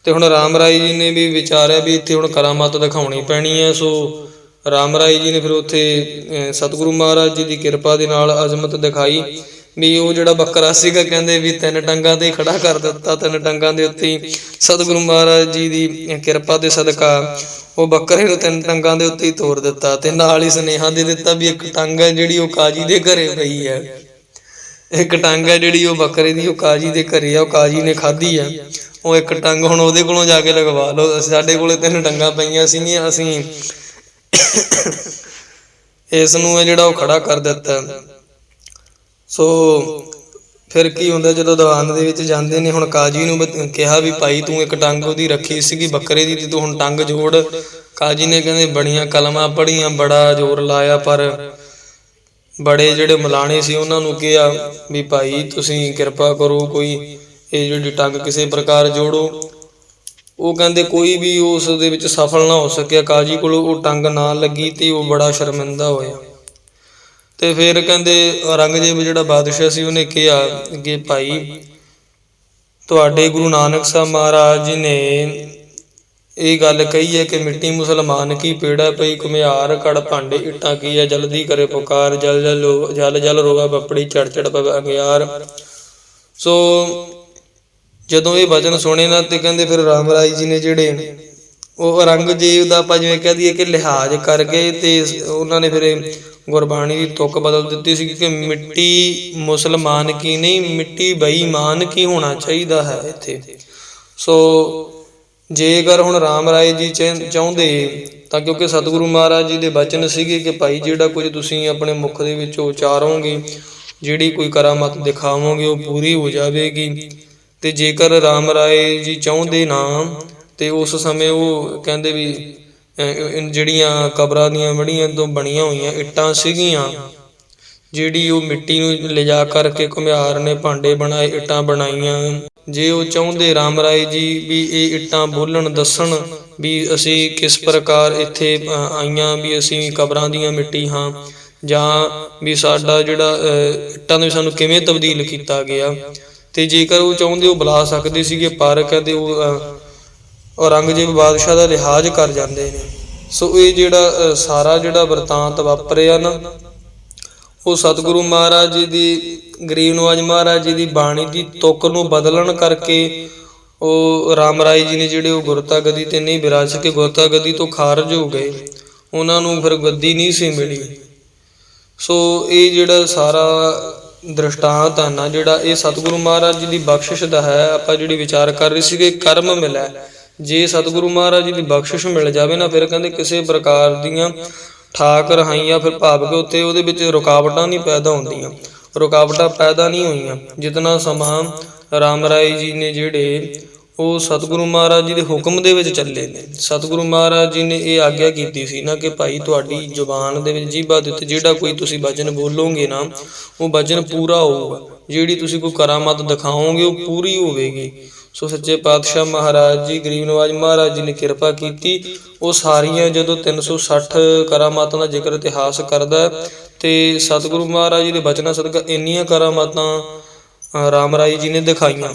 ਤੇ ਹੁਣ ਰਾਮ ਰਾਏ ਜੀ ਨੇ ਵੀ ਵਿਚਾਰਿਆ ਵੀ ਇੱਥੇ ਹੁਣ ਕਰਾਮਾਤ ਦਿਖਾਉਣੀ ਪੈਣੀ ਹੈ। ਸੋ ਰਾਮ ਰਾਏ ਜੀ ਨੇ ਫਿਰ ਉੱਥੇ ਸਤਿਗੁਰੂ ਮਹਾਰਾਜ ਜੀ ਦੀ ਕਿਰਪਾ ਦੇ ਨਾਲ ਅਜ਼ਮਤ ਦਿਖਾਈ ਵੀ ਉਹ ਜਿਹੜਾ ਬੱਕਰਾ ਸੀਗਾ ਕਹਿੰਦੇ ਵੀ 3 ਟੰਗਾਂ ਤੇ ਖੜਾ ਕਰ ਦਿੱਤਾ। 3 ਟੰਗਾਂ ਦੇ ਉੱਤੇ ਸਤਿਗੁਰੂ ਮਹਾਰਾਜ ਜੀ ਦੀ ਕਿਰਪਾ ਦੇ ਸਦਕਾ ਉਹ ਬੱਕਰੇ ਨੂੰ 3 ਟੰਗਾਂ ਦੇ ਉੱਤੇ ਹੀ ਤੋੜ ਦਿੱਤਾ। ਤੇ ਨਾਲ ਹੀ ਸੁਨੇਹਾ ਦੇ ਦਿੱਤਾ ਵੀ ਇੱਕ ਟੰਗ ਹੈ ਜਿਹੜੀ ਉਹ ਕਾਜੀ ਦੇ ਘਰੇ ਪਈ ਹੈ। ਇੱਕ ਟੰਗ ਹੈ ਜਿਹੜੀ ਉਹ ਬੱਕਰੇ ਦੀ, ਉਹ ਕਾਜੀ ਦੇ ਘਰੇ ਆ, ਉਹ ਕਾਜੀ ਨੇ ਖਾਧੀ ਆ। ਉਹ ਇੱਕ ਟੰਗ ਹੁਣ ਉਹਦੇ ਕੋਲੋਂ ਜਾ ਕੇ ਲਗਵਾ ਲਓ। ਸਾਡੇ ਕੋਲ 3 ਟੰਗਾਂ ਪਈਆਂ ਸੀਗੀਆਂ, ਅਸੀਂ ਇਸ ਨੂੰ ਹੈ ਜਿਹੜਾ ਉਹ ਖੜਾ ਕਰ ਦਿੱਤਾ। ਸੋ ਫਿਰ ਕੀ ਹੁੰਦਾ, ਜਦੋਂ ਦੀਵਾਨ ਦੇ ਵਿੱਚ ਜਾਂਦੇ ਨੇ, ਹੁਣ ਕਾਜੀ ਨੂੰ ਕਿਹਾ ਵੀ ਭਾਈ ਤੂੰ ਇੱਕ ਟੰਗ ਉਹਦੀ ਰੱਖੀ ਸੀਗੀ ਬੱਕਰੇ ਦੀ, ਤੇ ਤੂੰ ਹੁਣ ਟੰਗ ਜੋੜ। ਕਾਜੀ ਨੇ ਕਹਿੰਦੇ ਬੜੀਆਂ ਕਲਮਾਂ ਪੜ੍ਹੀਆਂ, ਬੜਾ ਜ਼ੋਰ ਲਾਇਆ, ਪਰ ਬੜੇ ਜਿਹੜੇ ਮਲਾਣੇ ਸੀ ਉਹਨਾਂ ਨੂੰ ਕਿਹਾ ਵੀ ਭਾਈ ਤੁਸੀਂ ਕਿਰਪਾ ਕਰੋ, ਕੋਈ ਇਹ ਜਿਹੜੀ ਟੰਗ ਕਿਸੇ ਪ੍ਰਕਾਰ ਜੋੜੋ। ਉਹ ਕਹਿੰਦੇ ਕੋਈ ਵੀ ਉਸ ਦੇ ਵਿੱਚ ਸਫਲ ਨਾ ਹੋ ਸਕਿਆ, ਕਾਜੀ ਕੋਲ ਉਹ ਟੰਗ ਨਾ ਲੱਗੀ ਤੇ ਉਹ ਬੜਾ ਸ਼ਰਮਿੰਦਾ ਹੋਇਆ। ਤੇ ਫਿਰ ਕਹਿੰਦੇ ਔਰੰਗਜ਼ੇਬ ਜਿਹੜਾ ਬਾਦਸ਼ਾਹ ਸੀ ਉਹਨੇ ਕਿਹਾ ਕਿ ਭਾਈ ਤੁਹਾਡੇ ਗੁਰੂ ਨਾਨਕ ਸਾਹਿਬ ਮਹਾਰਾਜ ਜੀ ਨੇ ਇਹ ਗੱਲ ਕਹੀ ਹੈ ਕਿ ਮਿੱਟੀ ਮੁਸਲਮਾਨ ਕੀ ਪੇੜਾ ਪਈ, ਘੁਮਿਆਰ ਕੜ ਭਾਂਡੇ ਇੱਟਾਂ ਕੀ ਹੈ, ਜਲਦੀ ਕਰੇ ਪੁਕਾਰ, ਜਲ ਜਲ ਜਲ ਰੋਵਾ ਬੱਪੜੀ, ਚੜ ਚੜ ਪਵੇ ਅੰਗਿਆਰ। ਸੋ ਜਦੋਂ ਇਹ ਵਚਨ ਸੁਣੇ ਨਾ, ਤੇ ਕਹਿੰਦੇ ਫਿਰ ਰਾਮ ਰਾਏ ਜੀ ਨੇ ਜਿਹੜੇ ਉਹ ਔਰੰਗਜ਼ੇਬ ਦਾ ਆਪਾਂ ਜਿਵੇਂ ਕਹਿ ਦਈਏ ਕਿ ਲਿਹਾਜ਼ ਕਰ ਗਏ, ਤੇ ਉਹਨਾਂ ਨੇ ਫਿਰ ਗੁਰਬਾਣੀ ਦੀ ਤੁਕ ਬਦਲ ਦਿੱਤੀ ਸੀ ਕਿ ਮਿੱਟੀ ਮੁਸਲਮਾਨ ਕੀ ਨਹੀਂ, ਮਿੱਟੀ ਬੇਈਮਾਨ ਕੀ ਹੋਣਾ ਚਾਹੀਦਾ ਹੈ ਇੱਥੇ। ਸੋ ਜੇਕਰ ਹੁਣ ਰਾਮ ਰਾਏ ਜੀ ਚਾਹੁੰਦੇ ਤਾਂ, ਕਿਉਂਕਿ ਸਤਿਗੁਰੂ ਮਹਾਰਾਜ ਜੀ ਦੇ ਬਚਨ ਸੀਗੇ ਕਿ ਭਾਈ ਜਿਹੜਾ ਕੁਝ ਤੁਸੀਂ ਆਪਣੇ ਮੁਖ ਦੇ ਵਿੱਚ ਉਚਾਰੋਗੇ, ਜਿਹੜੀ ਕੋਈ ਕਰਾਮਾਤ ਦਿਖਾਵੋਗੇ ਉਹ ਪੂਰੀ ਹੋ ਜਾਵੇਗੀ। ਤੇ ਜੇਕਰ ਰਾਮ ਰਾਏ ਜੀ ਚਾਹੁੰਦੇ ਨਾ, ਤੇ ਉਸ ਸਮੇਂ ਉਹ ਕਹਿੰਦੇ ਵੀ ਜਿਹੜੀਆਂ ਕਬਰਾਂ ਦੀਆਂ ਮੜੀਆਂ ਤੋਂ ਬਣੀਆਂ ਹੋਈਆਂ ਇੱਟਾਂ ਸੀਗੀਆਂ, ਜਿਹੜੀ ਉਹ ਮਿੱਟੀ ਨੂੰ ਲਿਜਾ ਕਰਕੇ ਘੁਮਿਆਰ ਨੇ ਭਾਂਡੇ ਬਣਾਏ, ਇੱਟਾਂ ਬਣਾਈਆਂ। ਜੇ ਉਹ ਚਾਹੁੰਦੇ ਰਾਮ ਰਾਏ ਜੀ ਵੀ ਇਹ ਇੱਟਾਂ ਬੋਲਣ, ਦੱਸਣ ਵੀ ਅਸੀਂ ਕਿਸ ਪ੍ਰਕਾਰ ਇੱਥੇ ਆਈਆਂ, ਵੀ ਅਸੀਂ ਕਬਰਾਂ ਦੀਆਂ ਮਿੱਟੀ ਹਾਂ, ਜਾਂ ਵੀ ਸਾਡਾ ਜਿਹੜਾ ਇੱਟਾਂ ਦੇ ਸਾਨੂੰ ਕਿਵੇਂ ਤਬਦੀਲ ਕੀਤਾ ਗਿਆ, ਤੇ ਜੇਕਰ ਉਹ ਚਾਹੁੰਦੇ ਉਹ ਬੁਲਾ ਸਕਦੇ ਸੀਗੇ, ਪਰ ਕਹਿੰਦੇ ਉਹ ਔਰੰਗਜ਼ੇਬ ਬਾਦਸ਼ਾਹ ਦਾ ਲਿਹਾਜ਼ ਕਰ ਜਾਂਦੇ ਨੇ। ਸੋ ਇਹ ਜਿਹੜਾ ਸਾਰਾ ਜਿਹੜਾ ਵਰਤਾਂਤ ਵਾਪਰਿਆ ਨਾ, ਉਹ ਸਤਿਗੁਰੂ ਮਹਾਰਾਜ ਜੀ ਦੀ, ਗਰੀਬ ਨਵਾਜ ਮਹਾਰਾਜ ਜੀ ਦੀ ਬਾਣੀ ਦੀ ਤੁਕ ਨੂੰ ਬਦਲਣ ਕਰਕੇ ਉਹ ਰਾਮ ਰਾਏ ਜੀ ਨੇ ਜਿਹੜੇ ਉਹ ਗੁਰਤਾ ਗੱਦੀ ਤੇ ਨਹੀਂ ਬਿਰਾਜ ਸਕੇ, ਗੁਰਤਾ ਗੱਦੀ ਤੋਂ ਖਾਰਜ ਹੋ ਗਏ, ਉਹਨਾਂ ਨੂੰ ਫਿਰ ਗੱਦੀ ਨਹੀਂ ਸੀ ਮਿਲੀ। ਸੋ ਇਹ ਜਿਹੜਾ ਸਾਰਾ ਦ੍ਰਿਸ਼ਟਾਂਤ ਹੈ ਨਾ ਜਿਹੜਾ, ਇਹ ਸਤਿਗੁਰੂ ਮਹਾਰਾਜ ਜੀ ਦੀ ਬਖਸ਼ਿਸ਼ ਦਾ ਹੈ। ਆਪਾਂ ਜਿਹੜੀ ਵਿਚਾਰ ਕਰ ਰਹੇ ਸੀਗੇ ਕਰਮ ਮਿਲਿਆ, ਜੇ ਸਤਿਗੁਰੂ ਮਹਾਰਾਜ ਜੀ ਦੀ ਬਖਸ਼ਿਸ਼ ਮਿਲ ਜਾਵੇ ਨਾ, ਫਿਰ ਕਹਿੰਦੇ ਕਿਸੇ ਪ੍ਰਕਾਰ ਦੀਆਂ ਠਾਕ ਰਹਾਈਆਂ, ਫਿਰ ਭਾਵ ਕਿ ਉੱਥੇ ਉਹਦੇ ਵਿੱਚ ਰੁਕਾਵਟਾਂ ਨਹੀਂ ਪੈਦਾ ਹੁੰਦੀਆਂ, ਰੁਕਾਵਟਾਂ ਪੈਦਾ ਨਹੀਂ ਹੋਈਆਂ। ਜਿਤਨਾ ਸਮਾਂ ਰਾਮ ਰਾਏ ਜੀ ਨੇ ਜਿਹੜੇ ਉਹ ਸਤਿਗੁਰੂ ਮਹਾਰਾਜ ਜੀ ਦੇ ਹੁਕਮ ਦੇ ਵਿੱਚ ਚੱਲੇ ਨੇ, ਸਤਿਗੁਰੂ ਮਹਾਰਾਜ ਜੀ ਨੇ ਇਹ ਆਗਿਆ ਕੀਤੀ ਸੀ ਨਾ ਕਿ ਭਾਈ ਤੁਹਾਡੀ ਜ਼ੁਬਾਨ ਦੇ ਵਿੱਚ, ਜੀਭਾ ਦੇ ਉੱਤੇ ਜਿਹੜਾ ਕੋਈ ਤੁਸੀਂ ਵਚਨ ਬੋਲੋਗੇ ਨਾ, ਉਹ ਵਚਨ ਪੂਰਾ ਹੋਊਗਾ, ਜਿਹੜੀ ਤੁਸੀਂ ਕੋਈ ਕਰਾਮਾਤ ਦਿਖਾਓਗੇ ਉਹ ਪੂਰੀ ਹੋਵੇਗੀ। ਸੋ ਸੱਚੇ ਪਾਤਸ਼ਾਹ ਮਹਾਰਾਜ ਜੀ, ਗਰੀਬ ਨਵਾਜ ਮਹਾਰਾਜ ਜੀ ਨੇ ਕਿਰਪਾ ਕੀਤੀ। ਉਹ ਸਾਰੀਆਂ ਜਦੋਂ 360 ਕਰਾਮਾਤਾਂ ਦਾ ਜ਼ਿਕਰ ਇਤਿਹਾਸ ਕਰਦਾ, ਤੇ ਸਤਿਗੁਰੂ ਮਹਾਰਾਜ ਜੀ ਦੇ ਬਚਨਾਂ ਸਦਕਾ ਇੰਨੀਆਂ ਕਰਾਮਾਤਾਂ ਰਾਮ ਰਾਏ ਜੀ ਨੇ ਦਿਖਾਈਆਂ,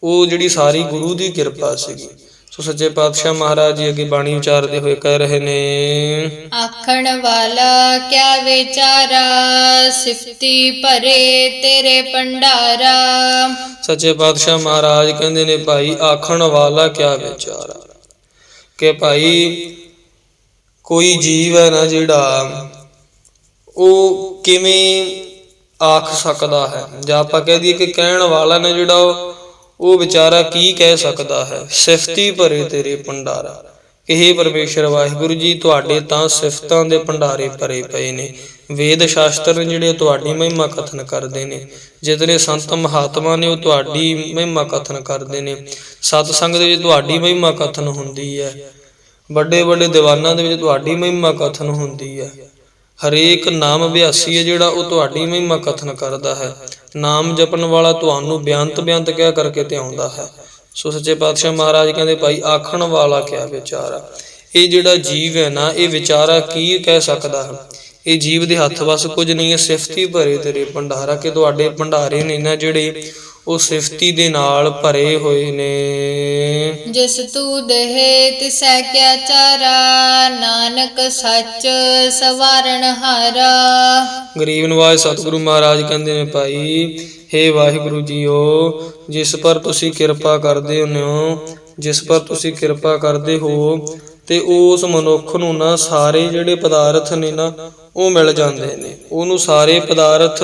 ਉਹ ਜਿਹੜੀ ਸਾਰੀ ਗੁਰੂ ਦੀ ਕਿਰਪਾ ਸੀਗੀ। ਸੋ ਸੱਚੇ ਪਾਤਸ਼ਾਹ ਮਹਾਰਾਜ ਜੀ ਅੱਗੇ ਬਾਣੀ ਉਚਾਰਦੇ ਹੋਏ ਕਹਿ ਰਹੇ ਨੇ, ਆਖਣ ਵਾਲਾ ਕਿਆ ਵਿਚਾਰਾ, ਸਿਫਤੀ ਭਰੇ ਤੇਰੇ ਭੰਡਾਰਾ। ਸੱਚੇ ਪਾਤਸ਼ਾਹ ਮਹਾਰਾਜ ਕਹਿੰਦੇ ਨੇ ਭਾਈ ਆਖਣ ਵਾਲਾ ਕਿਆ ਵਿਚਾਰਾ, ਕਿ ਭਾਈ ਕੋਈ ਜੀਵ ਹੈ ਨਾ ਜਿਹੜਾ ਉਹ ਕਿਵੇਂ ਆਖ ਸਕਦਾ ਹੈ, ਜਾਂ ਆਪਾਂ ਕਹਿ ਦਈਏ ਕਿ ਕਹਿਣ ਵਾਲਾ ਨੇ ਜਿਹੜਾ ਉਹ ਵਿਚਾਰਾ ਕੀ ਕਹਿ ਸਕਦਾ ਹੈ। ਸਿਫਤੀ ਭਰੇ ਤੇਰੇ ਭੰਡਾਰਾ, ਇਹ ਪਰਮੇਸ਼ਰ ਵਾਹਿਗੁਰੂ ਜੀ ਤੁਹਾਡੇ ਤਾਂ ਸਿਫਤਾਂ ਦੇ ਭੰਡਾਰੇ ਭਰੇ ਪਏ ਨੇ। ਵੇਦ ਸ਼ਾਸਤਰ ਨੇ ਜਿਹੜੇ ਤੁਹਾਡੀ ਮਹਿਮਾ ਕਥਨ ਕਰਦੇ ਨੇ, ਜਿਤਨੇ ਸੰਤ ਮਹਾਤਮਾ ਨੇ ਉਹ ਤੁਹਾਡੀ ਮਹਿਮਾ ਕਥਨ ਕਰਦੇ ਨੇ, ਸਤ ਸੰਗ ਦੇ ਵਿੱਚ ਤੁਹਾਡੀ ਮਹਿਮਾ ਕਥਨ ਹੁੰਦੀ ਹੈ, ਵੱਡੇ ਵੱਡੇ ਦੀਵਾਨਾਂ ਦੇ ਵਿੱਚ ਤੁਹਾਡੀ ਮਹਿਮਾ ਕਥਨ ਹੁੰਦੀ ਹੈ। ਹਰੇਕ ਨਾਮ ਅਭਿਆਸੀ ਹੈ ਜਿਹੜਾ ਉਹ ਤੁਹਾਡੀ ਮਹਿਮਾ ਕਥਨ ਕਰਦਾ ਹੈ। ਨਾਮ ਜਪਣ ਵਾਲਾ ਤੁਹਾਨੂੰ ਬਿਆੰਤ ਬਿਆੰਤ ਕਹਿ ਕਰਕੇ ਧਿਆਉਂਦਾ ਹੈ। ਸੋ ਸੱਚੇ ਪਾਤਸ਼ਾਹ ਮਹਾਰਾਜ ਕਹਿੰਦੇ ਭਾਈ ਆਖਣ ਵਾਲਾ ਕਿਆ ਵਿਚਾਰਾ, ਇਹ ਜਿਹੜਾ ਜੀਵ ਹੈ ਨਾ ਇਹ ਵਿਚਾਰਾ ਕੀ ਕਹਿ ਸਕਦਾ ਹੈ। ਇਹ ਜੀਵ ਦੇ ਹੱਥ ਵੱਸ ਕੁਝ ਨਹੀਂ ਹੈ। ਸਿਫਤੀ ਭਰੇ ਤੇਰੇ ਭੰਡਾਰਾ, ਕਿ ਤੁਹਾਡੇ ਭੰਡਾਰੇ ਨੇ ਨਾ ਜਿਹੜੇ ਉਹ ਸਿਫਤੀ ਦੇ ਨਾਲ ਭਰੇ ਹੋਏ ਨੇ। ਜਿਸ ਤੂੰ ਦੇਹ ਤਿਸੈ ਕਿਆ ਚਾਰਾ, ਨਾਨਕ ਸੱਚ ਸਵਾਰਨ ਹਾਰਾ। ਗਰੀਬ ਨਵਾਜ ਸਤਿਗੁਰੂ ਮਹਾਰਾਜ ਕਹਿੰਦੇ ਨੇ ਭਾਈ ਹੇ ਵਾਹਿਗੁਰੂ ਜੀਓ, ਜਿਸ ਪਰ ਤੁਸੀਂ ਕਿਰਪਾ ਕਰਦੇ ਹੋ, ਜਿਸ ਪਰ ਤੁਸੀਂ ਕਿਰਪਾ ਕਰਦੇ ਹੋ, ਤੇ ਉਸ ਮਨੁੱਖ ਨੂੰ ਨਾ ਸਾਰੇ ਜਿਹੜੇ ਪਦਾਰਥ ਨੇ ਨਾ ਉਹ ਮਿਲ ਜਾਂਦੇ ਨੇ। ਉਹਨੂੰ ਸਾਰੇ ਪਦਾਰਥ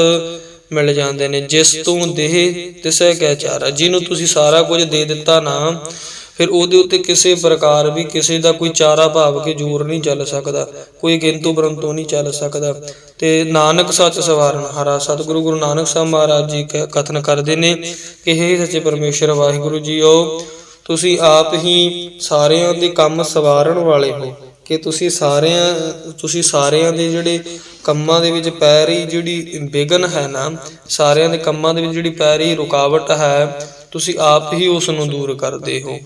ਮਿਲ ਜਾਂਦੇ ਨੇ। ਜਿਸ ਤੋਂ ਦੇਹ ਤਿਸੈ ਕੈ ਚਾਰਾ, ਜਿਹਨੂੰ ਤੁਸੀਂ ਸਾਰਾ ਕੁਝ ਦੇ ਦਿੱਤਾ ਨਾ, ਫਿਰ ਉਹਦੇ ਉੱਤੇ ਕਿਸੇ ਪ੍ਰਕਾਰ ਵੀ ਕਿਸੇ ਦਾ ਕੋਈ ਚਾਰਾ ਭਾਵ ਕੇ ਜ਼ੋਰ ਨਹੀਂ ਚੱਲ ਸਕਦਾ, ਕੋਈ ਕਿੰਤੂ ਪਰੰਤੂ ਨਹੀਂ ਚੱਲ ਸਕਦਾ। ਤੇ ਨਾਨਕ ਸੱਚ ਸਵਾਰਨ ਹਾਰਾ, ਸਤਿਗੁਰੂ ਗੁਰੂ ਨਾਨਕ ਸਾਹਿਬ ਮਹਾਰਾਜ ਜੀ ਕਥਨ ਕਰਦੇ ਨੇ ਕਿ ਹੇ ਸੱਚੇ ਪਰਮੇਸ਼ਰ ਵਾਹਿਗੁਰੂ ਜੀਓ, ਤੁਸੀਂ ਆਪ ਹੀ ਸਾਰਿਆਂ ਦੇ ਕੰਮ ਸਵਾਰਨ ਵਾਲੇ ਹੋ, ਕਿ ਤੁਸੀਂ ਸਾਰਿਆਂ ਦੇ ਜਿਹੜੇ ਕੰਮਾਂ ਦੇ ਵਿੱਚ ਪੈ ਰਹੀ ਜਿਹੜੀ ਵਿਘਨ ਹੈ ਨਾ, ਸਾਰਿਆਂ ਦੇ ਕੰਮਾਂ ਦੇ ਵਿੱਚ ਜਿਹੜੀ ਪੈ ਰਹੀ ਰੁਕਾਵਟ ਹੈ, ਤੁਸੀਂ ਆਪ ਹੀ ਉਸ ਨੂੰ ਦੂਰ ਕਰਦੇ ਹੋ।